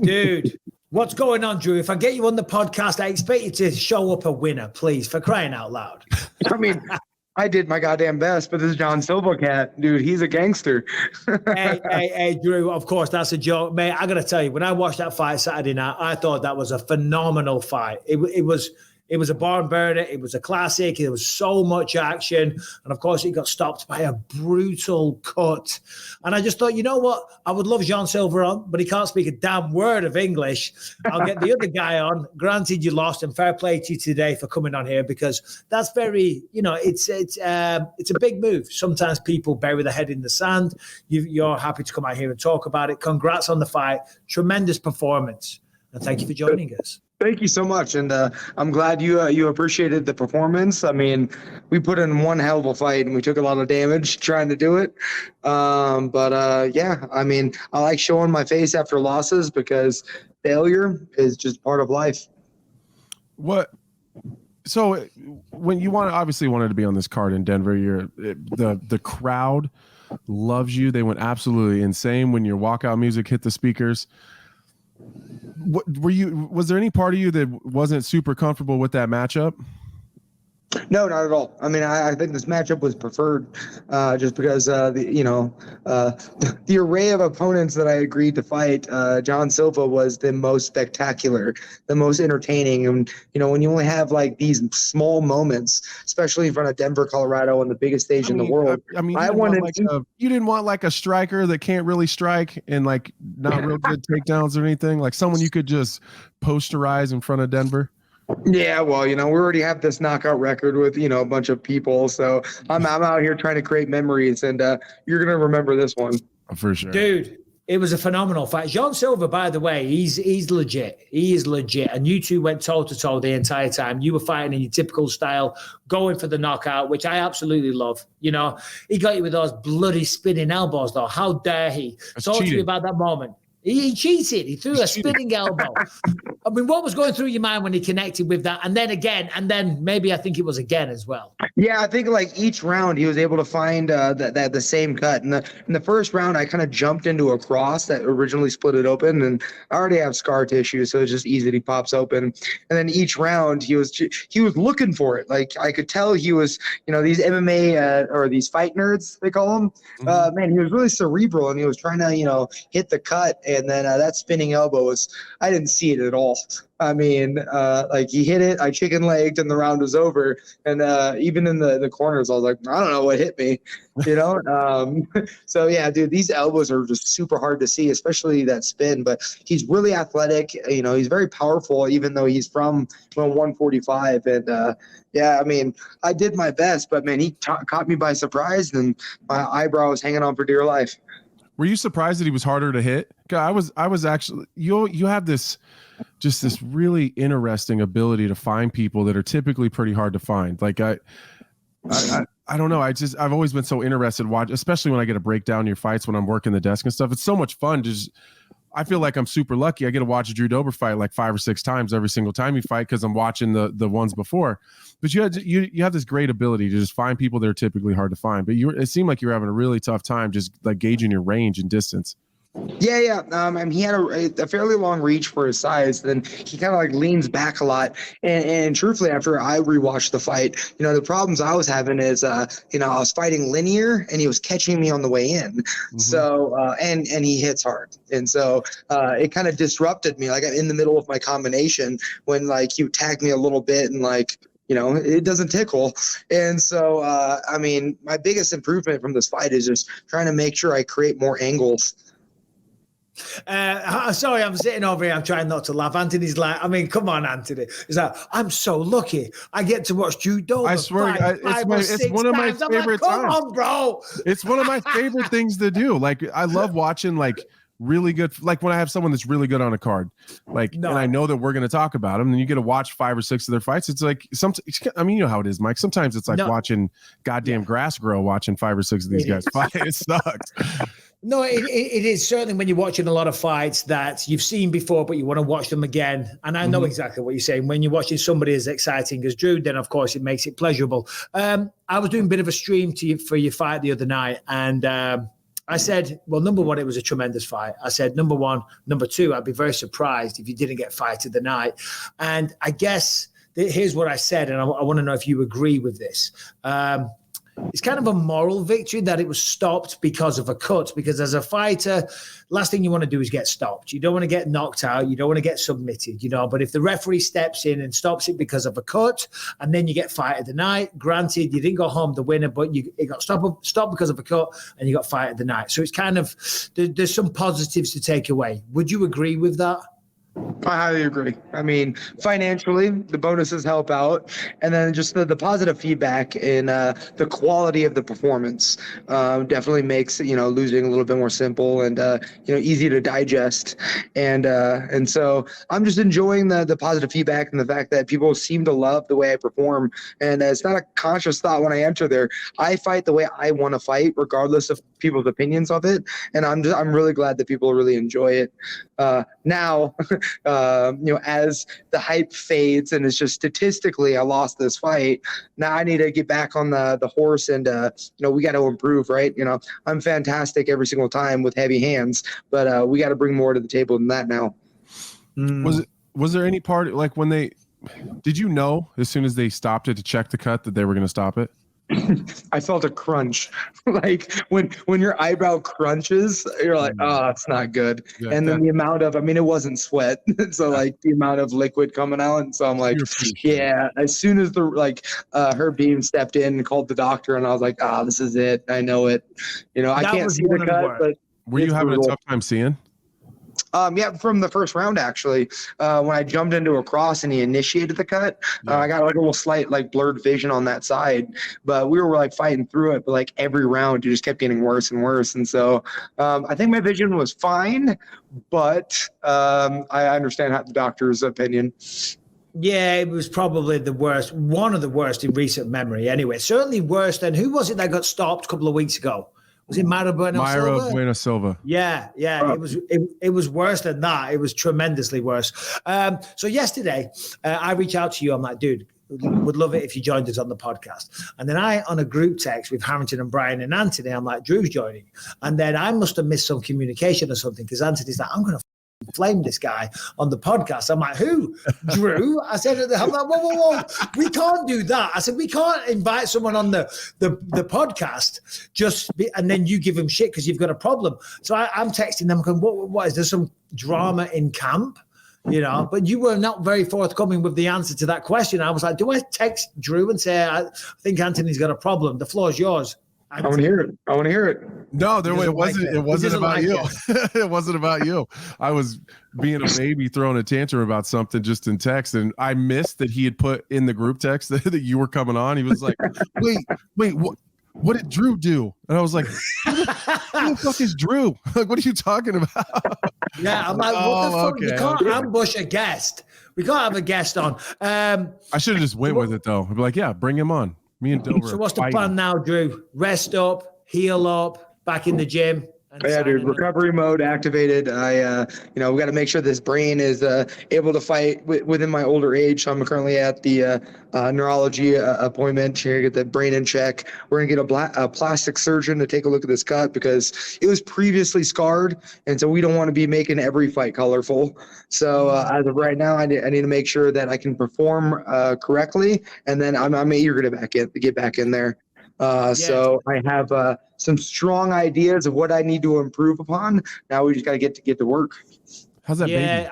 Dude. What's going on, Drew? If I get you on the podcast, I expect you to show up a winner, please, for crying out loud. I mean, I did my goddamn best, but this Jon Silva cat, dude, he's a gangster. hey, Drew, of course, that's a joke. Mate, I got to tell you, when I watched that fight Saturday night, I thought that was a phenomenal fight. It was a barn burner. It was a classic. There was so much action. And, of course, it got stopped by a brutal cut. And I just thought, you know what? I would love Jon Silva on, but he can't speak a damn word of English. I'll get the other guy on. Granted, you lost, and fair play to you today for coming on here, because that's very, it's a big move. Sometimes people bury their head in the sand. You're happy to come out here and talk about it. Congrats on the fight. Tremendous performance. And thank you for joining us. Thank you so much, and I'm glad you appreciated the performance. I mean, we put in one hell of a fight, and we took a lot of damage trying to do it. Yeah, I mean, I like showing my face after losses because failure is just part of life. So when you obviously wanted to be on this card in Denver, the crowd loves you. They went absolutely insane when your walkout music hit the speakers. Was there any part of you that wasn't super comfortable with that matchup? No, not at all. I mean, I think this matchup was preferred just because the array of opponents that I agreed to fight, Jon Silva was the most spectacular, the most entertaining. And, when you only have like these small moments, especially in front of Denver, Colorado, and the biggest stage in the world. You didn't want like a striker that can't really strike and like not real good takedowns or anything, like someone you could just posterize in front of Denver. Yeah, well, we already have this knockout record with, a bunch of people. So I'm out here trying to create memories, and you're going to remember this one. For sure. Dude, it was a phenomenal fight. Jon Silva, by the way, he's legit. He is legit. And you two went toe-to-toe the entire time. You were fighting in your typical style, going for the knockout, which I absolutely love. He got you with those bloody spinning elbows, though. How dare he? Talk to me about that moment. He cheated. He threw a spinning elbow. I mean, what was going through your mind when he connected with that? And then again, and then maybe I think it was again as well. Yeah, I think like each round he was able to find the same cut. In the first round, I kind of jumped into a cross that originally split it open, and I already have scar tissue, so it's just easy that he pops open. And then each round he was looking for it. Like I could tell he was, these MMA or these fight nerds they call them. Mm-hmm. Man, he was really cerebral, and he was trying to hit the cut. And then that spinning elbow I didn't see it at all. I mean, like he hit it, I chicken legged, and the round was over. And even in the corners, I was like, I don't know what hit me, So yeah, dude, these elbows are just super hard to see, especially that spin. But he's really athletic. He's very powerful, even though he's from 145. And yeah, I mean, I did my best, but man, he caught me by surprise, and my eyebrow was hanging on for dear life. Were you surprised that he was harder to hit? I was actually. You have this really interesting ability to find people that are typically pretty hard to find. Like I don't know. I've always been so interested watch, especially when I get to break down your fights when I'm working the desk and stuff. It's so much fun. I feel like I'm super lucky. I get to watch a Drew Dober fight like 5 or 6 times every single time you fight because I'm watching the ones before. But you have this great ability to just find people that are typically hard to find. But it seemed like you were having a really tough time just like gauging your range and distance. Yeah. He had a fairly long reach for his size. Then he kind of like leans back a lot. And truthfully, after I rewatched the fight, the problems I was having is, I was fighting linear, and he was catching me on the way in. Mm-hmm. So, and he hits hard. And so it kind of disrupted me, like in the middle of my combination when like he tagged me a little bit and like, it doesn't tickle. And so, I mean, my biggest improvement from this fight is just trying to make sure I create more angles. Sorry, I'm sitting over here. I'm trying not to laugh. Anthony's like, I mean, come on, Anthony. He's like, I'm so lucky. I get to watch Drew Dober. I swear, it's one of my favorite times. Come on, bro. It's one of my favorite things to do. Like, I love watching like really good, like when I have someone that's really good on a card, like, and I know that we're going to talk about them, and you get to watch 5 or 6 of their fights. It's like I mean, you know how it is, Mike. Sometimes it's like watching goddamn grass grow, watching 5 or 6 of these guys fight. It sucks. No, it is certainly when you're watching a lot of fights that you've seen before, but you want to watch them again. And I know exactly what you're saying. When you're watching somebody as exciting as Drew, then of course it makes it pleasurable. I was doing a bit of a stream for your fight the other night, and I I said, well, number one, it was a tremendous fight. I said, number one. Number two, I'd be very surprised if you didn't get fight of the night. And I guess here's what I said, and I want to know if you agree with this. It's kind of a moral victory that it was stopped because of a cut, because as a fighter, last thing you want to do is get stopped. You don't want to get knocked out. You don't want to get submitted, but if the referee steps in and stops it because of a cut, and then you get fight of the night, granted, you didn't go home the winner, but it got stopped because of a cut and you got fight of the night. So it's kind of, there's some positives to take away. Would you agree with that? I highly agree. I mean, financially, the bonuses help out, and then just the positive feedback in the quality of the performance definitely makes losing a little bit more simple and easy to digest, and so I'm just enjoying the positive feedback and the fact that people seem to love the way I perform, and it's not a conscious thought when I enter there. I fight the way I want to fight, regardless of people's opinions of it, and I'm really glad that people really enjoy it. Now. As the hype fades and it's just statistically I lost this fight, now I need to get back on the horse and we got to improve, right? I'm fantastic every single time with heavy hands, but we got to bring more to the table than that now. Was there any part, like when did you know as soon as they stopped it to check the cut that they were going to stop it? I felt a crunch. Like when your eyebrow crunches, you're like, oh, it's not good. Yeah, and then the amount of, it wasn't sweat. So like the amount of liquid coming out. And so I'm like, yeah, as soon as her beam stepped in and called the doctor, and I was like, this is it. I know it. I can't see the cut, but were you having a tough time seeing? Yeah, from the first round, actually, when I jumped into a cross and he initiated the cut, I got like a little slight blurred vision on that side, but we were fighting through it. But every round, it just kept getting worse and worse. And so I think my vision was fine, but I understand the doctor's opinion. Yeah, it was probably the worst, one of the worst in recent memory. Anyway, certainly worse than, who was it that got stopped a couple of weeks ago? Was it Mayra Bueno Silva? Yeah. It was worse than that. It was tremendously worse. So yesterday, I reached out to you. I'm like, dude, would love it if you joined us on the podcast. And then on a group text with Harrington and Brian and Anthony, I'm like, Drew's joining. And then I must have missed some communication or something, because Anthony's like, I'm going to flame this guy on the podcast. I'm like, who? Drew? I said, I'm like, whoa. We can't do that. I said, we can't invite someone on the podcast and then you give him shit because you've got a problem. So I'm texting them going, what is there some drama in camp? But you were not very forthcoming with the answer to that question. I was like, do I text Drew and say, I think Anthony's got a problem? The floor is yours. I want to hear it. No, it wasn't about you. It wasn't about you. I was being a baby throwing a tantrum about something just in text, and I missed that he had put in the group text that you were coming on. He was like, wait, what did Drew do? And I was like, who the fuck is Drew? Like, what are you talking about? Yeah, I'm like, what the fuck? Okay, you can't ambush a guest. We can't have a guest on. I should have just went with it, though. I'd be like, yeah, bring him on. Me and Dober. So what's the plan now, Drew? Rest up, heal up, back in the gym. Yeah, dude, recovery mode activated. We got to make sure this brain is able to fight within my older age. So I'm currently at the neurology appointment here to get the brain in check. We're going to get a plastic surgeon to take a look at this cut because it was previously scarred. And so we don't want to be making every fight colorful. So as of right now, I need to make sure that I can perform correctly. And then I'm eager to get back in there. So I have some strong ideas of what I need to improve upon. Now we just got to get to work. How's that baby?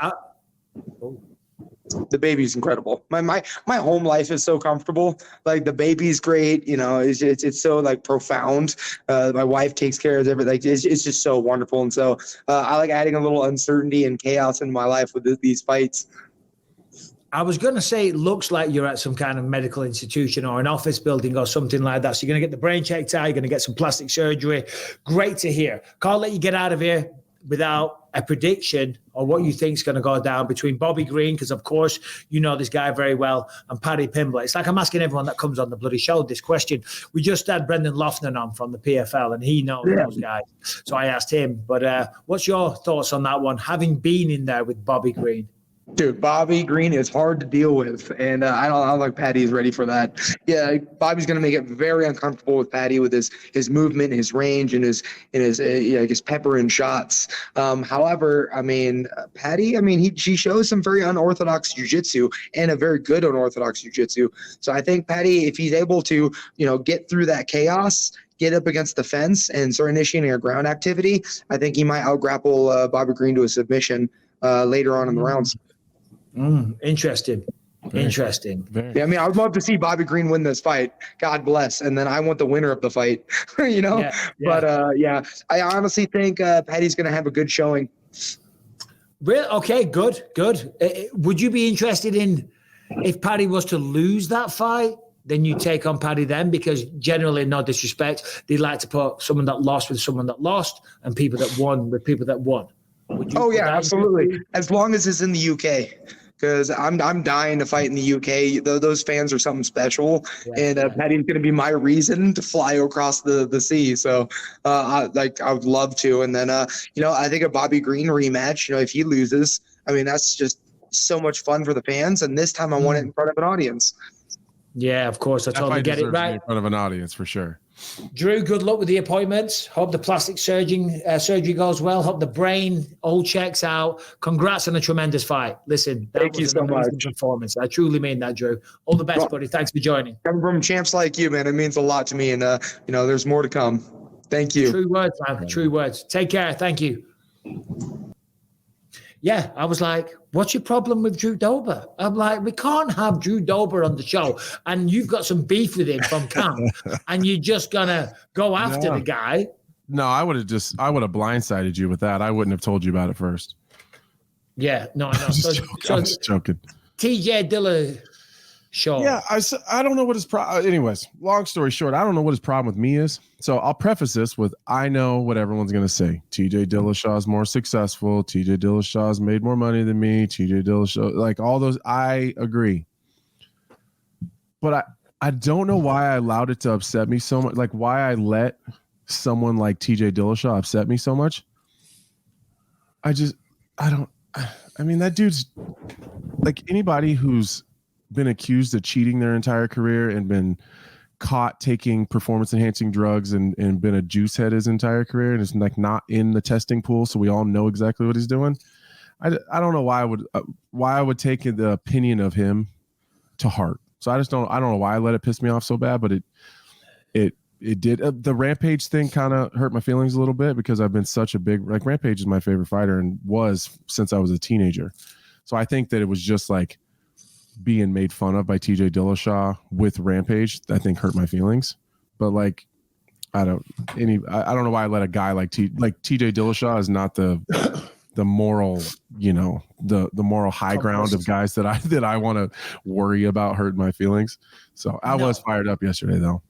The baby's incredible. My home life is so comfortable. Like the baby's great. It's so profound. My wife takes care of everything. It's just so wonderful. And so I like adding a little uncertainty and chaos in my life with these fights. I was going to say it looks like you're at some kind of medical institution or an office building or something like that. So you're going to get the brain checked out. You're going to get some plastic surgery. Great to hear. Can't let you get out of here without a prediction or what you think is going to go down between Bobby Green, because, of course, you know this guy very well, and Paddy Pimblett. It's like I'm asking everyone that comes on the bloody show this question. We just had Brendan Loughnane on from the PFL, and he knows those guys. So I asked him. But what's your thoughts on that one, having been in there with Bobby Green? Dude, Bobby Green is hard to deal with, and I don't think Patty's ready for that. Yeah, Bobby's going to make it very uncomfortable with Patty with his movement, his range, and his pepper and shots. However, I mean, Patty, I mean, she shows some very unorthodox jiu-jitsu and a very good unorthodox jiu-jitsu. So I think Patty, if he's able to, get through that chaos, get up against the fence, and start initiating a ground activity, I think he might outgrapple Bobby Green to a submission later on in the rounds. Interesting. Interesting. Yeah, I mean, I would love to see Bobby Green win this fight. God bless. And then I want the winner of the fight, Yeah. But, I honestly think Patty's going to have a good showing. Really? Okay, good. Would you be interested in if Paddy was to lose that fight, then you take on Paddy then? Because generally, no disrespect, they like to put someone that lost with someone that lost and people that won with people that won. Oh, yeah, absolutely. As long as it's in the UK. Because I'm dying to fight in the UK. Those fans are something special, and Patty's going to be my reason to fly across the sea. So, I would love to. And then, I think a Bobby Green rematch. If he loses, I mean, that's just so much fun for the fans. And this time, I want it in front of an audience. Yeah, of course. I totally get it right. In front of an audience for sure. Drew, good luck with the appointments. Hope the plastic surgery goes well. Hope the brain all checks out. Congrats on a tremendous fight. Listen, thank you so much. Performance. I truly mean that, Drew. All the best, buddy. Thanks for joining. Coming from champs like you, man, it means a lot to me. And there's more to come. Thank you. True words, man. True words. Take care. Thank you. Yeah, I was like, what's your problem with Drew Dober? I'm like, we can't have Drew Dober on the show, and you've got some beef with him from camp, and you're just going to go after the guy. No, I would have blindsided you with that. I wouldn't have told you about it first. Yeah, no, I know. I'm just joking. TJ Dillashaw. Yeah, I don't know what his problem. Anyways, long story short, I don't know what his problem with me is. So I'll preface this with I know what everyone's gonna say. TJ Dillashaw is more successful. TJ Dillashaw has made more money than me. TJ Dillashaw, like all those, I agree. But I don't know why I allowed it to upset me so much. Like why I let someone like TJ Dillashaw upset me so much. I mean, that dude's like anybody who's been accused of cheating their entire career and been caught taking performance enhancing drugs and been a juice head his entire career and is like not in the testing pool, so we all know exactly what he's doing. I don't know why I would take the opinion of him to heart. So I don't know why I let it piss me off so bad, but it did. The Rampage thing kind of hurt my feelings a little bit because I've been such a big, like, Rampage is my favorite fighter and was since I was a teenager. So I think that it was just like being made fun of by TJ Dillashaw with Rampage, I think hurt my feelings. But like, I don't know why I let a guy like TJ Dillashaw is not the moral, the moral high ground of guys that I want to worry about hurting my feelings. So I was fired up yesterday though.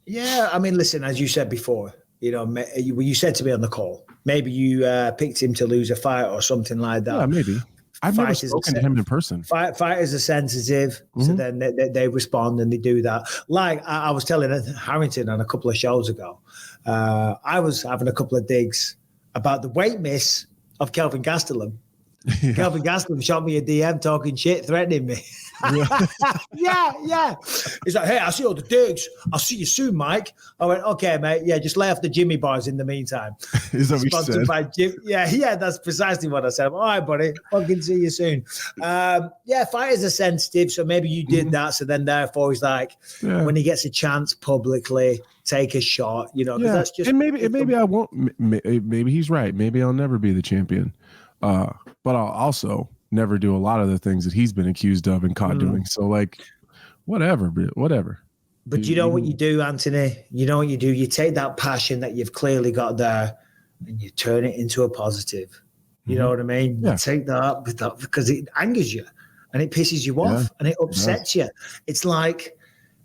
Yeah, I mean, listen, as you said before, you said to me on the call, maybe you picked him to lose a fight or something like that. Yeah, maybe. I've never spoken to him in person. Fighters are sensitive, so then they respond and they do that. Like I was telling Harrington on a couple of shows ago, I was having a couple of digs about the weight miss of Kelvin Gastelum. Yeah. Kelvin Gastelum shot me a DM talking shit, threatening me. Yeah. He's like, hey, I see all the digs. I'll see you soon, Mike. I went, okay, mate. Yeah, just lay off the Jimmy bars in the meantime. Is that what you said? By Jim. Yeah, that's precisely what I said. All right, buddy. Fucking see you soon. Fighters are sensitive, so maybe you did that. So then therefore he's like, when he gets a chance publicly, take a shot, that's just. And maybe I won't. Maybe he's right. Maybe I'll never be the champion. But I'll also never do a lot of the things that he's been accused of and caught doing. So like, whatever. But you know what you do, Anthony? You know what you do? You take that passion that you've clearly got there and you turn it into a positive. You know what I mean? Yeah. You take that because it angers you and it pisses you off and it upsets you. It's like,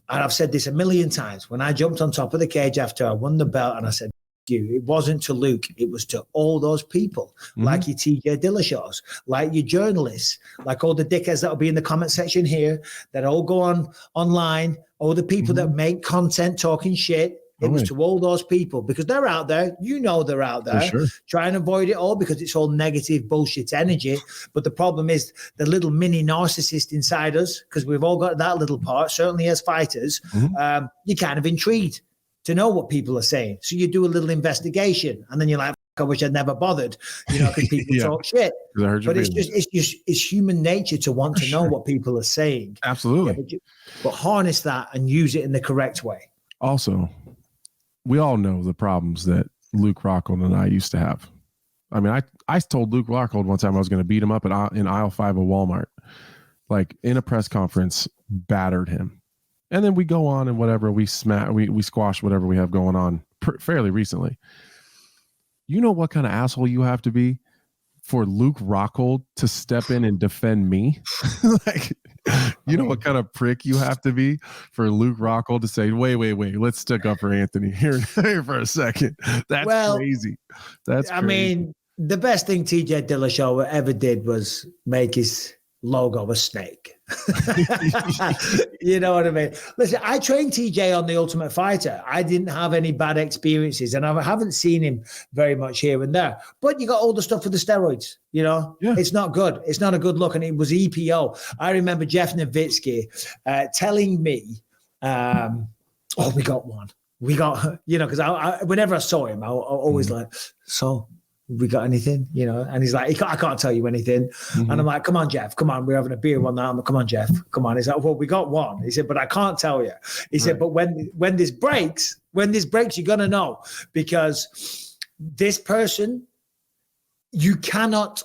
and I've said this a million times, when I jumped on top of the cage after I won the belt and I said, it wasn't to Luke, it was to all those people, like your TJ Dillashaws, like your journalists, like all the dickheads that will be in the comment section here, that all go online, all the people that make content talking shit, It was to all those people because they're out there. You know they're out there. Sure. Try and avoid it all because it's all negative bullshit energy. But the problem is the little mini narcissist inside us, because we've all got that little part, certainly as fighters, you're kind of intrigued to know what people are saying. So you do a little investigation and then you're like, I wish I'd never bothered, because people talk shit. But it's human nature to want to know what people are saying. Absolutely. But harness that and use it in the correct way. Also, we all know the problems that Luke Rockhold and I used to have. I mean, I told Luke Rockhold one time I was going to beat him up in aisle 5 of Walmart, like in a press conference, battered him. And then we go on and whatever, we squash whatever we have going on fairly recently. You know what kind of asshole you have to be for Luke Rockhold to step in and defend me? Like, you know what kind of prick you have to be for Luke Rockhold to say, wait, let's stick up for Anthony here for a second. That's crazy. That's crazy. I mean, the best thing TJ Dillashaw ever did was make his logo a snake. You know what I mean? Listen, I trained TJ on The Ultimate Fighter. I didn't have any bad experiences, and I haven't seen him very much here and there. But you got all the stuff with the steroids, It's not good. It's not a good look, and it was EPO. I remember Jeff Nowitzki telling me, we got one. We got, because I whenever I saw him, I always like, so we got anything, and he's like, I can't tell you anything. And I'm like, come on, Jeff, come on. We're having a beer one night. I'm like, come on, Jeff, come on. He's like, well, we got one. He said, but I can't tell you. He said, but when this breaks, you're going to know, because this person, you cannot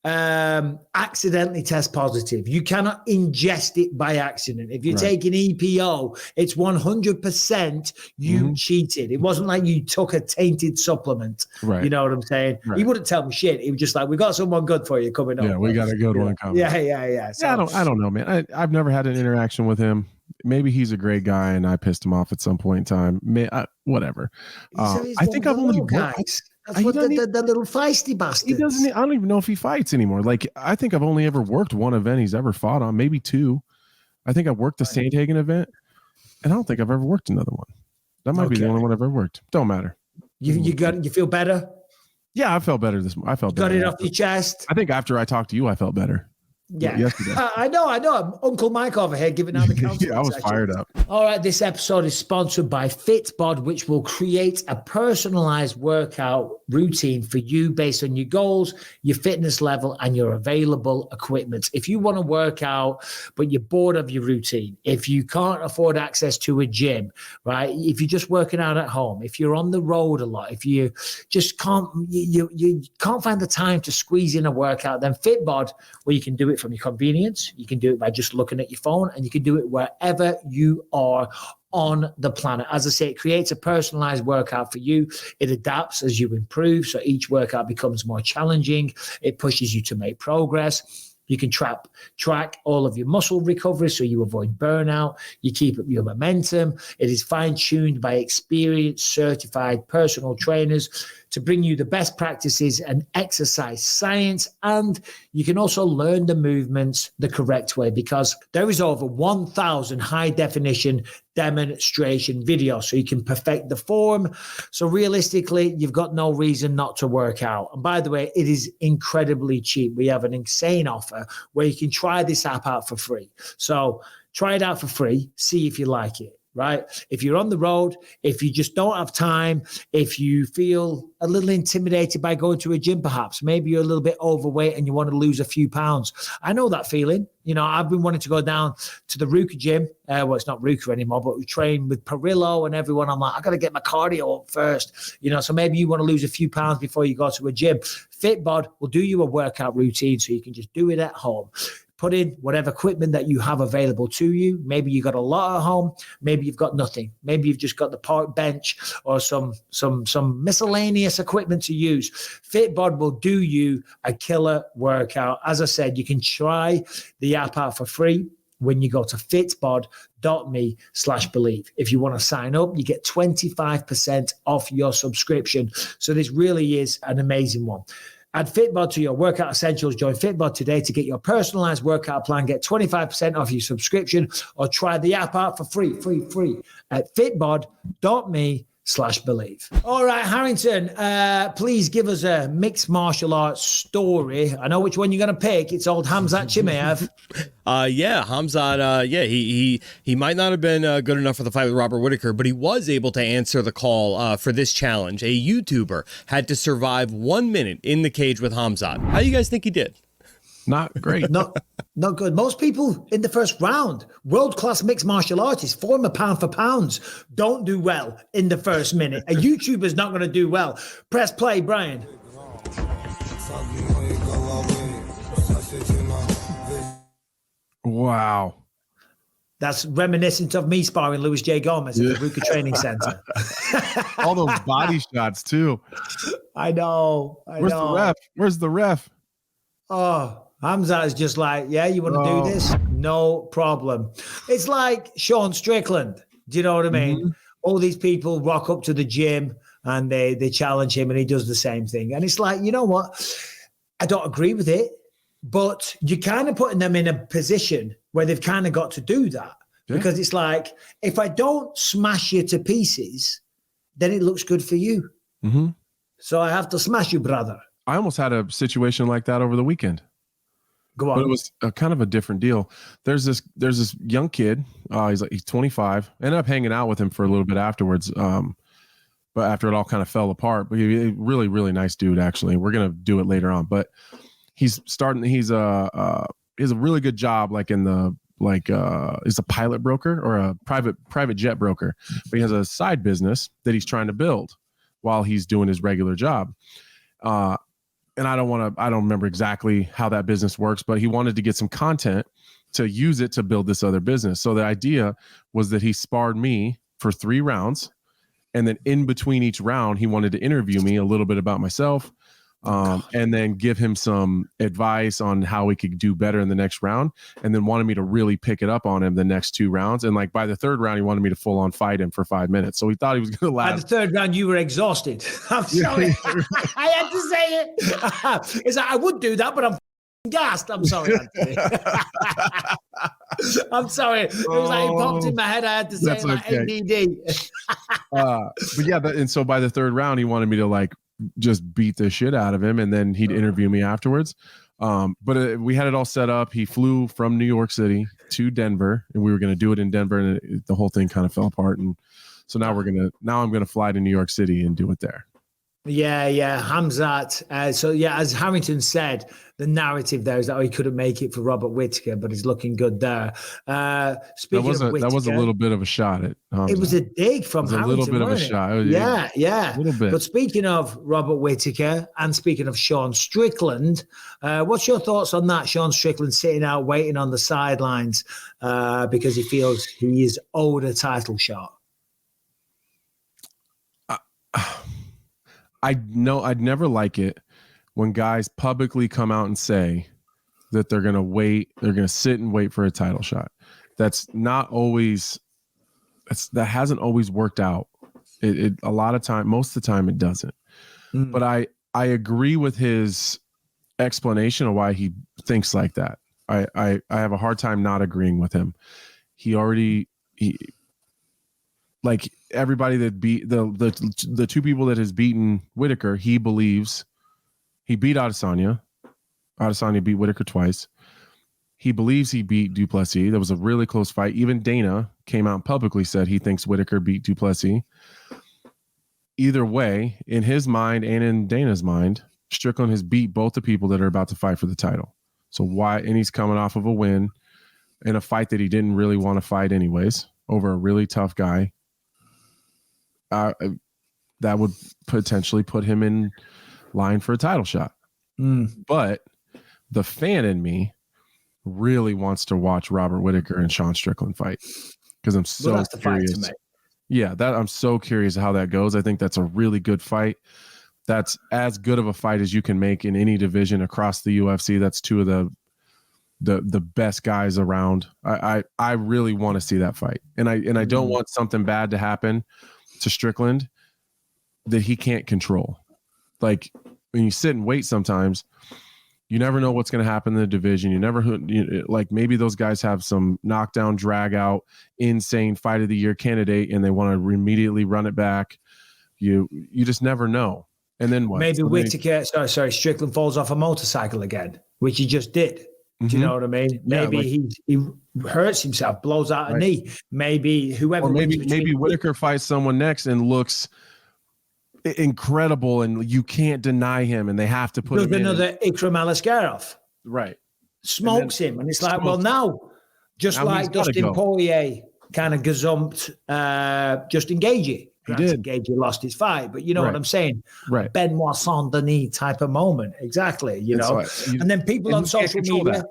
accidentally test positive. You cannot ingest it by accident. If you're taking EPO, it's 100% you cheated. It wasn't like you took a tainted supplement. Right. You know what I'm saying? Right. He wouldn't tell me shit. He was just like, we got someone good for you coming up. Yeah, we got a good one coming. Yeah. So, I don't know, man. I've never had an interaction with him. Maybe he's a great guy and I pissed him off at some point in time. Whatever. I think I've only guys. That's what the little feisty bastard. He doesn't. I don't even know if he fights anymore. Like, I think I've only ever worked one event he's ever fought on, maybe two. I think I've worked the Sandhagen event, and I don't think I've ever worked another one. That might be the only one I've ever worked. Don't matter. You feel better? Yeah, I felt better I felt better. Got it off your chest. I think after I talked to you, I felt better. Yeah, yesterday. I know. Uncle Mike over here giving out the counter. Yeah, I was fired up. All right, this episode is sponsored by Fitbod, which will create a personalized workout routine for you based on your goals, your fitness level, and your available equipment. If you want to work out, but you're bored of your routine, if you can't afford access to a gym, right? If you're just working out at home, if you're on the road a lot, if you just can't, you can't find the time to squeeze in a workout, then Fitbod, where you can do it from your convenience, you can do it by just looking at your phone, and you can do it wherever you are on the planet. As I say, it creates a personalized workout for you. It adapts as you improve, so each workout becomes more challenging. It pushes you to make progress. You can track all of your muscle recovery so you avoid burnout. You keep up your momentum. It is fine-tuned by experienced, certified personal trainers to bring you the best practices and exercise science. And you can also learn the movements the correct way, because there is over 1,000 high-definition demonstration videos, so you can perfect the form. So realistically, you've got no reason not to work out. And by the way, it is incredibly cheap. We have an insane offer where you can try this app out for free. So try it out for free, see if you like it. Right? If you're on the road, if you just don't have time, if you feel a little intimidated by going to a gym, perhaps, maybe you're a little bit overweight and you want to lose a few pounds. I know that feeling. I've been wanting to go down to the Ruka gym. Well, it's not Ruka anymore, but we train with Pereira and everyone. I'm like, I got to get my cardio up first. So maybe you want to lose a few pounds before you go to a gym. Fitbod will do you a workout routine so you can just do it at home. Put in whatever equipment that you have available to you. Maybe you got a lot at home. Maybe you've got nothing. Maybe you've just got the park bench or some miscellaneous equipment to use. Fitbod will do you a killer workout. As I said, you can try the app out for free when you go to fitbod.me/believe. If you want to sign up, you get 25% off your subscription. So this really is an amazing one. Add Fitbod to your workout essentials. Join Fitbod today to get your personalized workout plan. Get 25% off your subscription, or try the app out for free at fitbod.me/believe. /believe. All right, Harrington, please give us a mixed martial arts story. I know which one you're going to pick. It's old Hamzat Chimayev. Yeah, Hamzat, he might not have been good enough for the fight with Robert Whittaker, but he was able to answer the call for this challenge. A YouTuber had to survive 1 minute in the cage with Hamzat. How do you guys think he did? Not great. Not good. Most people in the first round, world-class mixed martial artists, former pound for pounds, don't do well in the first minute. A YouTuber's not going to do well. Press play, Brian. Wow. That's reminiscent of me sparring Louis J. Gomez at the Ruka Training Center. All those body shots, too. I know. Where's the ref? Where's the ref? Oh, Hamzat is just like, yeah, you want to do this? No problem. It's like Sean Strickland. Do you know what I mean? Mm-hmm. All these people rock up to the gym and they challenge him and he does the same thing. And it's like, you know what? I don't agree with it, but you're kind of putting them in a position where they've kind of got to do that. Yeah. Because it's like, if I don't smash you to pieces, then it looks good for you. Mm-hmm. So I have to smash you, brother. I almost had a situation like that over the weekend. Go on. But it was kind of a different deal. There's this young kid. He's 25. I ended up hanging out with him for a little bit afterwards. But after it all kind of fell apart, but he really, really nice dude, actually. We're going to do it later on, but he's a really good job. He's a pilot broker or a private jet broker, but he has a side business that he's trying to build while he's doing his regular job. And I don't remember exactly how that business works, but he wanted to get some content to use it to build this other business. So the idea was that he sparred me for 3 rounds. And then in between each round, he wanted to interview me a little bit about myself, and then give him some advice on how we could do better in the next round. And then wanted me to really pick it up on him the next 2 rounds. And like by the 3rd round, he wanted me to full on fight him for 5 minutes. So he thought he was going to last. By the 3rd round, you were exhausted. I'm sorry. I had to say it. It's like, I would do that, but I'm gassed. I'm sorry, Anthony. I'm sorry. It was like it popped in my head. I had to say it like ADD. But yeah, and so by the 3rd round, he wanted me to like just beat the shit out of him, and then he'd interview me afterwards. But we had it all set up. He flew from New York City to Denver, and we were going to do it in Denver, and the whole thing kind of fell apart. And so now I'm going to fly to New York City and do it there. Yeah, Hamzat. As Harrington said, the narrative there is that he couldn't make it for Robert Whittaker, but he's looking good there. Speaking of Whittaker, that was a little bit of a shot at Hamzat. It was a dig from Harrington. A little bit of a shot. Yeah. A little bit. But speaking of Robert Whittaker and speaking of Sean Strickland, what's your thoughts on that? Sean Strickland sitting out waiting on the sidelines because he feels he is owed a title shot. I'd never like it when guys publicly come out and say that they're going to wait, they're going to sit and wait for a title shot. That hasn't always worked out. It a lot of time, most of the time it doesn't. But I agree with his explanation of why he thinks like that. I have a hard time not agreeing with him. Like everybody that beat the 2 people that has beaten Whittaker, he believes he beat Adesanya. Adesanya beat Whittaker twice. He believes he beat Duplessis. That was a really close fight. Even Dana came out and publicly said he thinks Whittaker beat Duplessis. Either way, in his mind and in Dana's mind, Strickland has beat both the people that are about to fight for the title. So why? And he's coming off of a win in a fight that he didn't really want to fight anyways, over a really tough guy. That would potentially put him in line for a title shot. But the fan in me really wants to watch Robert Whittaker and Sean Strickland fight because I'm so curious. Yeah, I'm so curious how that goes. I think that's a really good fight. That's as good of a fight as you can make in any division across the UFC. That's 2 of the best guys around. I really want to see that fight, and I don't want something bad to happen to Strickland that he can't control. Like when you sit and wait, sometimes You never know what's going to happen in the division. You never like maybe those guys have some knockdown, drag out, insane fight of the year candidate, and they want to immediately run it back. You just never know. And then what? Maybe Whittaker, Strickland falls off a motorcycle again, which he just did. Do you know what I mean? Maybe he hurts himself, blows out a knee. Maybe whoever. Or maybe Whittaker fights someone next and looks incredible, and you can't deny him, and they have to put him in. Another Ikram Aliskerov. Right. Smokes him, and it's like, well, now, just like Dustin Poirier kind of gazumped Justin Gaethje. He did. Gaethje lost his fight, but you know what I'm saying? Right. Benoit Saint-Denis type of moment. Exactly. You know? And then people on social media,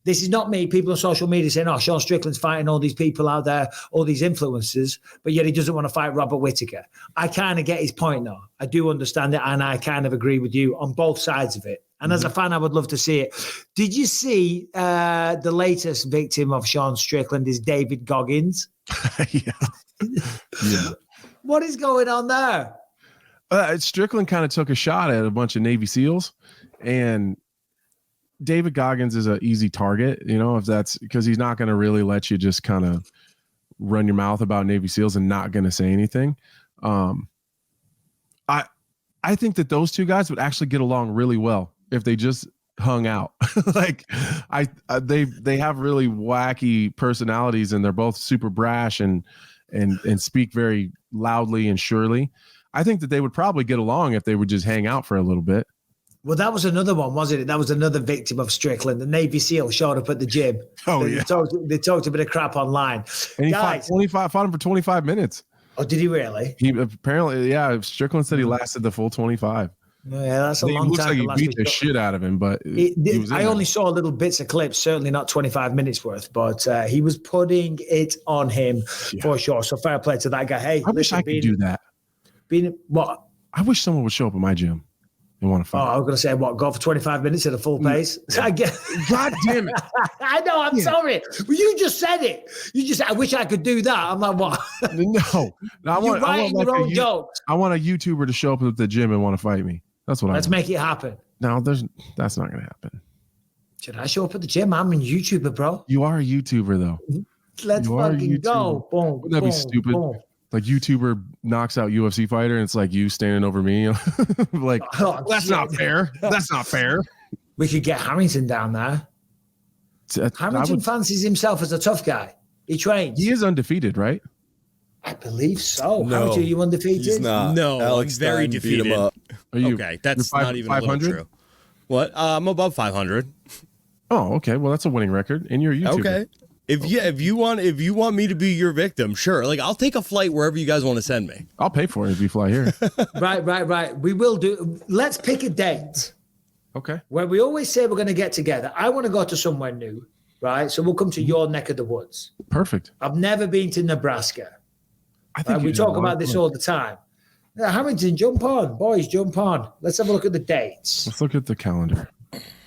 this is not me, people on social media saying, oh, Sean Strickland's fighting all these people out there, all these influencers, but yet he doesn't want to fight Robert Whittaker. I kind of get his point, though. I do understand it, and I kind of agree with you on both sides of it. And as a fan, I would love to see it. Did you see the latest victim of Sean Strickland is David Goggins? Yeah. What is going on there? Strickland kind of took a shot at a bunch of Navy SEALs, and David Goggins is an easy target, you know, if that's because he's not going to really let you just kind of run your mouth about Navy SEALs and not going to say anything. I think that those two guys would actually get along really well if they just hung out. Like they have really wacky personalities, and they're both super brash and speak very loudly and surely. I think that they would probably get along if they would just hang out for a little bit. Well, that was another one, wasn't it? That was another victim of Strickland. The Navy SEAL showed up at the gym. Oh, They talked a bit of crap online. And he fought him for 25 minutes. Oh, did he really? He apparently, Strickland said he lasted the full 25. Yeah, that's a long time. He looks like he beat the shit out of him, but I only saw little bits of clips, certainly not 25 minutes worth, but he was putting it on him for sure. So fair play to that guy. Hey, I wish I could do that. What? I wish someone would show up at my gym and want to fight. Oh, I was going to say, what, go for 25 minutes at a full pace? Yeah. God damn it. I know, I'm sorry. But you just said it. You just said, I wish I could do that. I'm like, what? No, I want your own jokes. I want a YouTuber to show up at the gym and want to fight me. That's what Let's make it happen. No, that's not going to happen. Should I show up at the gym? I'm a YouTuber, bro. You are a YouTuber, though. Let's fucking go. Boom. Wouldn't that be stupid? Boom. Like YouTuber knocks out UFC fighter, and it's like you standing over me. Like, that's not fair. That's not fair. We could get Harrington down there. Harrington fancies himself as a tough guy. He trains. He is undefeated, right? I believe so. No, Harrington, are you undefeated? He's not. No, Alex I'm very defeated. Beat him up. Are you, okay, that's not even 500? A little true. What? I'm above 500. Oh, okay. Well, that's a winning record, and you're a YouTuber. Okay. If you want me to be your victim, sure. Like, I'll take a flight wherever you guys want to send me. I'll pay for it if you fly here. Right. We will do. Let's pick a date. Okay. Where we always say we're going to get together. I want to go to somewhere new, right? So we'll come to your neck of the woods. Perfect. I've never been to Nebraska. I think we talk about this all the time. Harrington, jump on, boys, jump on. Let's have a look at the dates. Let's look at the calendar.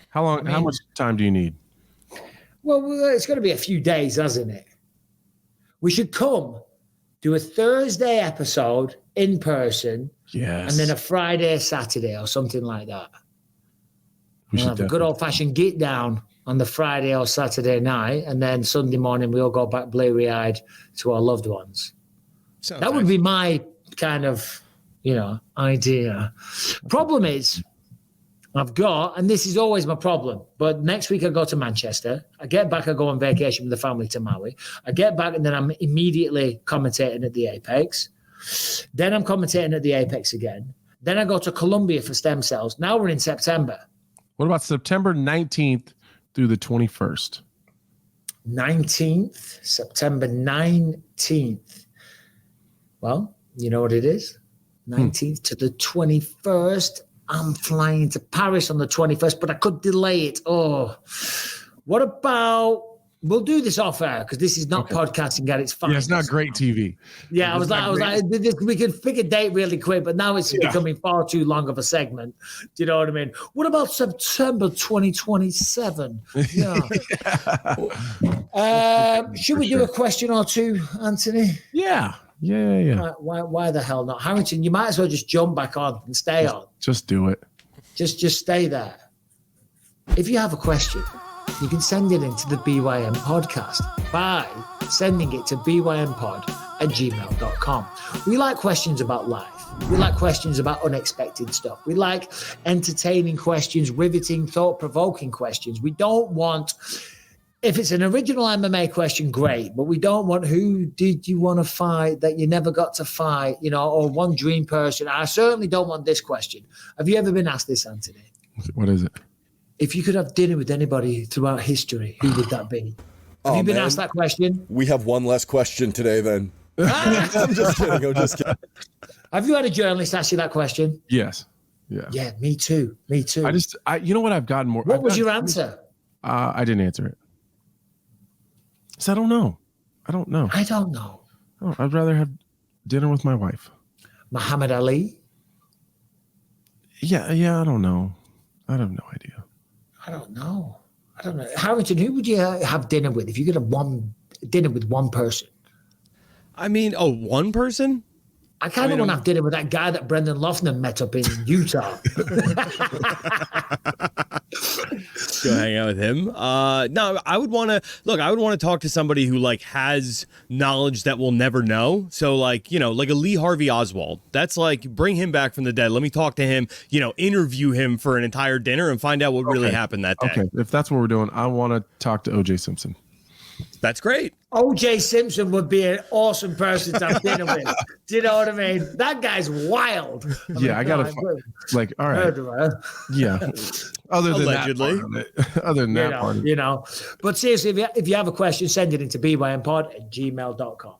How much time do you need? Well, it's going to be a few days, hasn't it? We should come do a Thursday episode in person. Yes. And then a Friday, Saturday, or something like that. We'll have a good old-fashioned get down on the Friday or Saturday night, and then Sunday morning we'll go back bleary-eyed to our loved ones. That would be my kind of, idea. Problem is, and this is always my problem, but next week I go to Manchester. I get back, I go on vacation with the family to Maui. I get back, and then I'm immediately commentating at the Apex. Then I'm commentating at the Apex again. Then I go to Colombia for stem cells. Now we're in September. What about September 19th through the 21st? 19th, September 19th. Well, you know what it is? 19th to the 21st. I'm flying to Paris on the 21st, but I could delay it. Oh, what about, we'll do this off air because this is not podcasting at its finest. Yeah, it's not great TV. Yeah, I was like, we can pick a date really quick, but now it's becoming far too long of a segment. Do you know what I mean? What about September 2027? Yeah. Should we do a question or two, Anthony? Yeah. Why the hell not? Harrington, you might as well just jump back on and stay on. Just do it. Just stay there. if you have a question, you can send it into the BYM podcast by sending it to bympod@gmail.com. We like questions about life. We like questions about unexpected stuff. We like entertaining questions, riveting, thought-provoking questions. We don't want, if it's an original MMA question, great, but we don't want who did you want to fight that you never got to fight, or one dream person. I certainly don't want this question. Have you ever been asked this, Anthony? What is it? If you could have dinner with anybody throughout history, who would that be? Have you been asked that question? We have one less question today then. I'm just kidding. Have you had a journalist ask you that question? Yes. Yeah. Yeah, me too. You know what I've gotten more. What was your answer? I didn't answer it. So I don't know. I don't know. Oh, I'd rather have dinner with my wife. Muhammad Ali? Yeah, I don't know. I have no idea. I don't know. Harrington, who would you have dinner with if you could have dinner with one person? I mean, one person? I kind of want to have dinner with that guy that Brendan Loughnane met up in Utah. Go hang out with him. No, I would want to talk to somebody who has knowledge that we'll never know. So like a Lee Harvey Oswald. That's bring him back from the dead. Let me talk to him, interview him for an entire dinner and find out what really happened that day. Okay. If that's what we're doing, I want to talk to OJ Simpson. That's great. OJ Simpson would be an awesome person to have dinner with. Do you know what I mean? That guy's wild. I gotta all right. Yeah. Other than allegedly. that part of it. But seriously, if you have a question, send it into bympod@gmail.com.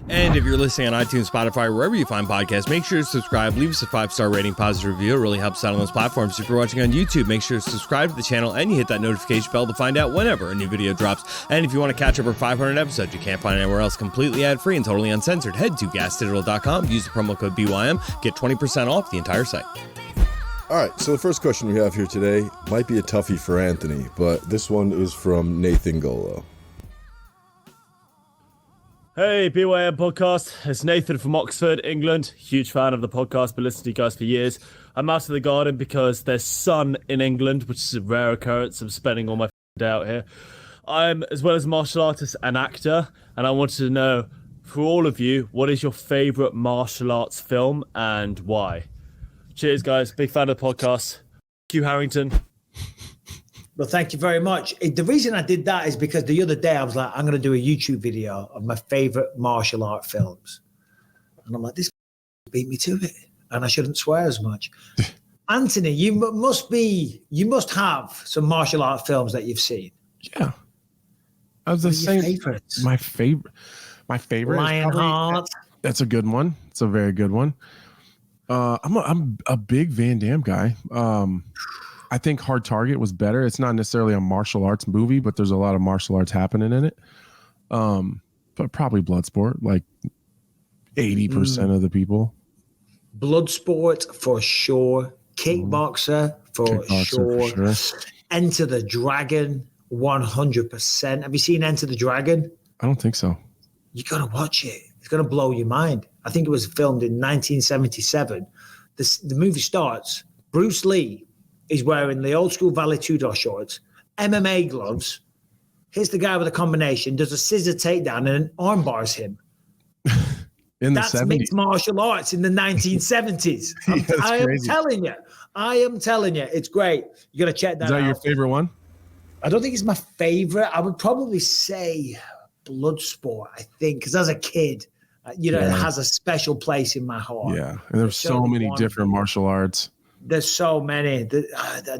And if you're listening on iTunes, Spotify, wherever you find podcasts, make sure to subscribe. Leave us a 5-star rating, positive review. It really helps out on those platforms. If you're watching on YouTube, make sure to subscribe to the channel and you hit that notification bell to find out whenever a new video drops. And if you want to catch up for 500 episodes you can't find anywhere else, completely ad-free and totally uncensored, head to gasdigital.com. Use the promo code BYM. Get 20% off the entire site. All right, so the first question we have here today might be a toughie for Anthony, but this one is from Nathan Golo. Hey, BYM podcast. It's Nathan from Oxford, England. Huge fan of the podcast, been listening to you guys for years. I'm out of the garden because there's sun in England, which is a rare occurrence. I'm spending all my day out here. I'm, as well as a martial artist, an actor, and I wanted to know, for all of you, what is your favourite martial arts film and why? Cheers, guys. Big fan of the podcast. Thank you, Harrington. Well, thank you very much. The reason I did that is because the other day I was like, I'm going to do a YouTube video of my favorite martial art films. And I'm like, this beat me to it. And I shouldn't swear as much. Anthony, you must have some martial art films that you've seen. Yeah. I was the same. Favorites? My favorite. Lionheart. That's a good one. It's a very good one. I'm a big Van Damme guy. I think Hard Target was better. It's not necessarily a martial arts movie, but there's a lot of martial arts happening in it. But probably Bloodsport, like 80% of the people. Bloodsport for sure. Kickboxer for sure. Enter the Dragon 100%. Have you seen Enter the Dragon? I don't think so. You got to watch it. It's going to blow your mind. I think it was filmed in 1977. The movie starts, Bruce Lee is wearing the old school Vale Tudor shorts, MMA gloves, hits the guy with a combination, does a scissor takedown and arm bars him. That's mixed martial arts in the 1970s. I am telling you, it's great. You got to check that out. Is that your favorite one? I don't think it's my favorite. I would probably say Bloodsport, I think, because as a kid, it has a special place in my heart. Yeah, and there's so many different martial arts. There's so many, and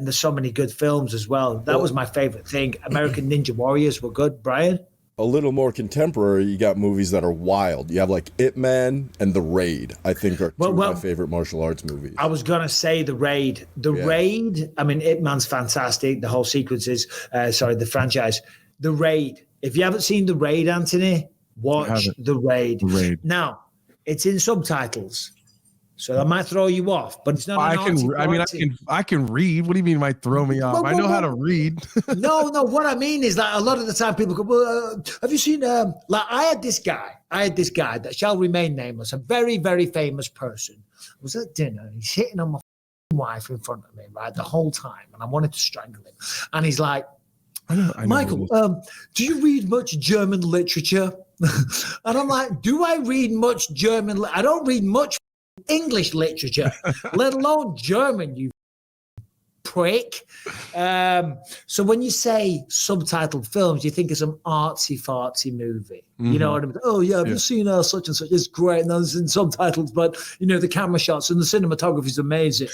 there's so many good films as well. That was my favorite thing. American Ninja Warriors were good. Brian? A little more contemporary, you got movies that are wild. You have like Ip Man and The Raid, I think are two of my favorite martial arts movies. I was going to say The Raid. Raid, I mean, Ip Man's fantastic. The whole sequences, the franchise. The Raid. If you haven't seen The Raid, Anthony, watch The Raid. Now, it's in subtitles. So that might throw you off, but it's not. I can read. What do you mean might throw me off? I know how to read. No. What I mean is that a lot of the time people go, well, have you seen, I had this guy that shall remain nameless, a very, very famous person. I was at dinner and he's hitting on my wife in front of me, right, the whole time, and I wanted to strangle him. And he's like, I know Michael, do you read much German literature? And I'm like, do I read much German? I don't read much English literature, let alone German, you prick. So when you say subtitled films, you think of some artsy-fartsy movie. You know what I mean? Oh, yeah, have you seen such and such? It's great. And those in subtitles, but, you know, the camera shots and the cinematography is amazing.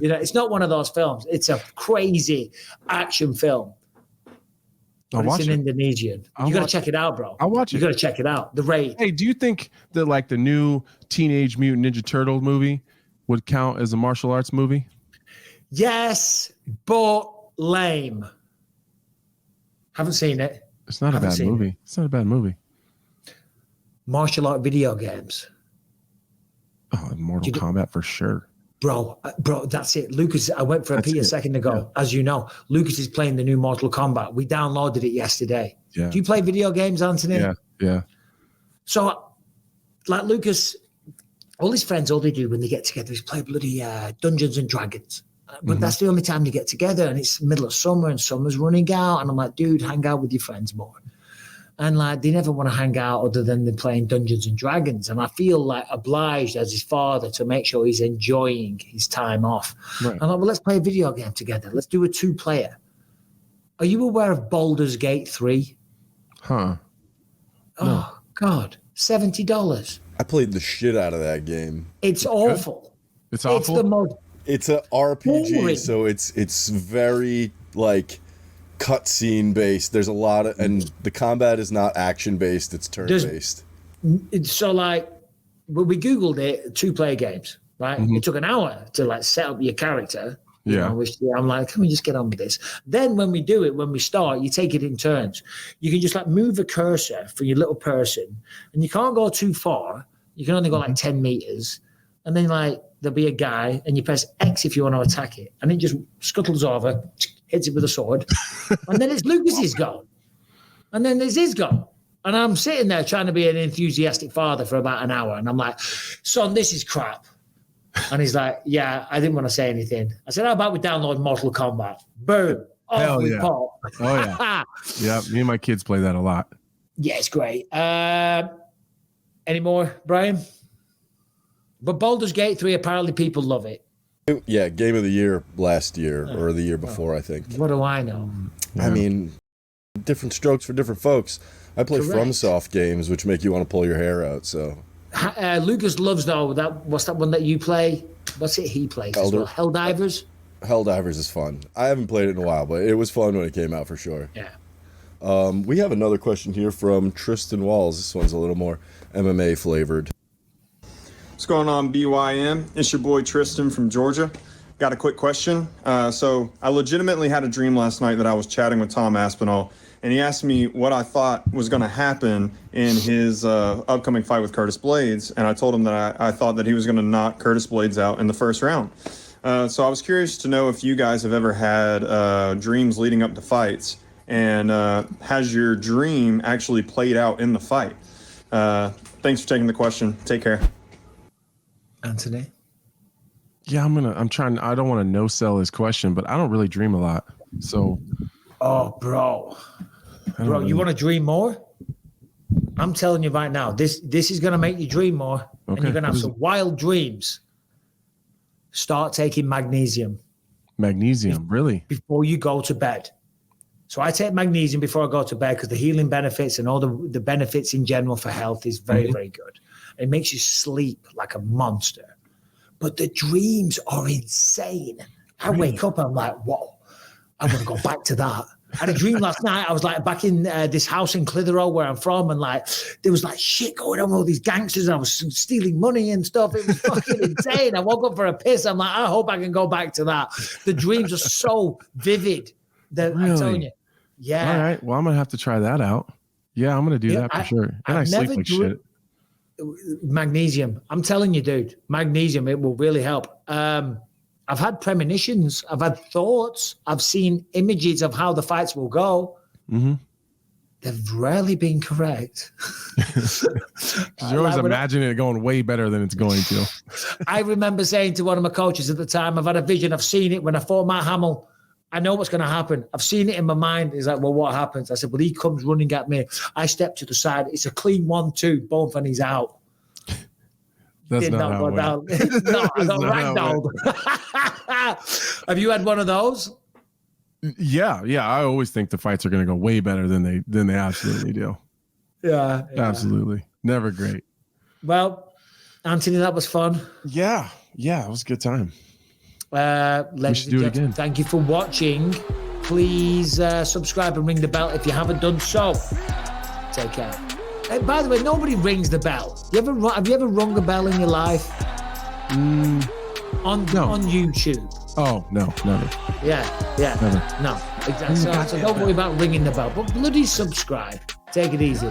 You know, it's not one of those films. It's a crazy action film. But it's in Indonesian. You got to check it out, bro. I'll watch it. You got to check it out. The Raid. Hey, do you think that like the new Teenage Mutant Ninja Turtle movie would count as a martial arts movie? Yes, but lame. Haven't seen it. It's not a bad movie. It's not a bad movie. Martial art video games. Oh, Mortal Kombat for sure. Bro, that's it. Lucas, I went for a pee a second ago. Yeah. As you know, Lucas is playing the new Mortal Kombat. We downloaded it yesterday. Yeah. Do you play video games, Anthony? Yeah. So, like Lucas, all his friends, all they do when they get together is play bloody Dungeons and Dragons. But that's the only time they get together, and it's middle of summer, and summer's running out. And I'm like, dude, hang out with your friends more. And like, they never want to hang out other than they're playing Dungeons and Dragons. And I feel like obliged as his father to make sure he's enjoying his time off. Right. I'm like, well, let's play a video game together. Let's do a 2-player. Are you aware of Baldur's Gate 3? Huh. Oh, God. $70. I played the shit out of that game. It's awful. It's awful? It's the most... It's a RPG, boring. so it's very like cutscene based. There's a lot of, and the combat is not action based. It's turn based. So like, when we Googled it, 2-player games, right? It took an hour to like set up your character. You know, which I'm like, can we just get on with this? Then when we do it, when we start, you take it in turns. You can just like move a cursor for your little person, and you can't go too far. You can only go like 10 meters, and then like there'll be a guy, and you press X if you want to attack it, and it just scuttles over, hits it with a sword, and then it's Lucas's go, and then there's his go. And I'm sitting there trying to be an enthusiastic father for about an hour, and I'm like, son, this is crap. And he's like, yeah, I didn't want to say anything. I said, how about we download Mortal Kombat? Boom. Off we pop. Oh, yeah. Yeah, me and my kids play that a lot. Yeah, it's great. Any more, Brian? But Baldur's Gate 3, apparently people love it. Yeah, Game of the Year last year or the year before, I think. What do I know? I mean, different strokes for different folks. I play FromSoft games, which make you want to pull your hair out, so... Lucas loves what's that one that you play? What's it he plays as well? Helldivers? Helldivers is fun. I haven't played it in a while, but it was fun when it came out for sure. Yeah. We have another question here from Tristan Walls. This one's a little more MMA flavored. What's going on, BYM? It's your boy Tristan from Georgia. Got a quick question. So I legitimately had a dream last night that I was chatting with Tom Aspinall, and he asked me what I thought was going to happen in his upcoming fight with Curtis Blades, and I told him that I thought that he was going to knock Curtis Blades out in the first round. So I was curious to know if you guys have ever had dreams leading up to fights, and has your dream actually played out in the fight? Thanks for taking the question. Take care. Anthony? Yeah, I don't want to no-sell his question, but I don't really dream a lot. So... Oh, bro, you want to dream more? I'm telling you right now, this is going to make you dream more, and you're going to have some wild dreams. Start taking magnesium. Magnesium, really? Before you go to bed. So I take magnesium before I go to bed because the healing benefits and all the benefits in general for health is very, very good. It makes you sleep like a monster. But the dreams are insane. I wake up, I'm like, whoa. I'm going to go back to that. I had a dream last night. I was like back in this house in Clitheroe where I'm from, and like there was like shit going on with all these gangsters. And I was stealing money and stuff. It was fucking insane. I woke up for a piss. I'm like, I hope I can go back to that. The dreams are so vivid that I'm telling you. Yeah. All right. Well, I'm going to have to try that out. Yeah, I'm going to do that for sure. And I sleep like shit. Magnesium. I'm telling you, dude, magnesium, it will really help. I've had premonitions. I've had thoughts. I've seen images of how the fights will go. they've rarely been correct. You're always imagining it going way better than it's going to. I remember saying to one of my coaches at the time, I've had a vision, I've seen it when I fought Matt Hamill. I know what's going to happen. I've seen it in my mind. He's like, well, what happens? I said, well, he comes running at me. I step to the side. It's a clean 1-2, both, and he's out. That's not how it down. No, I got ragdolled. Have you had one of those? Yeah. I always think the fights are going to go way better than they absolutely do. Yeah. Absolutely. Never great. Well, Anthony, that was fun. Yeah, it was a good time. Let's do it again. Thank you for watching. Please subscribe and ring the bell if you haven't done so. Take care. By the way, nobody rings the bell. Have you ever rung a bell in your life? On YouTube? Oh, no, never. Yeah, never. No, exactly. So don't worry about ringing the bell, but bloody subscribe. Take it easy.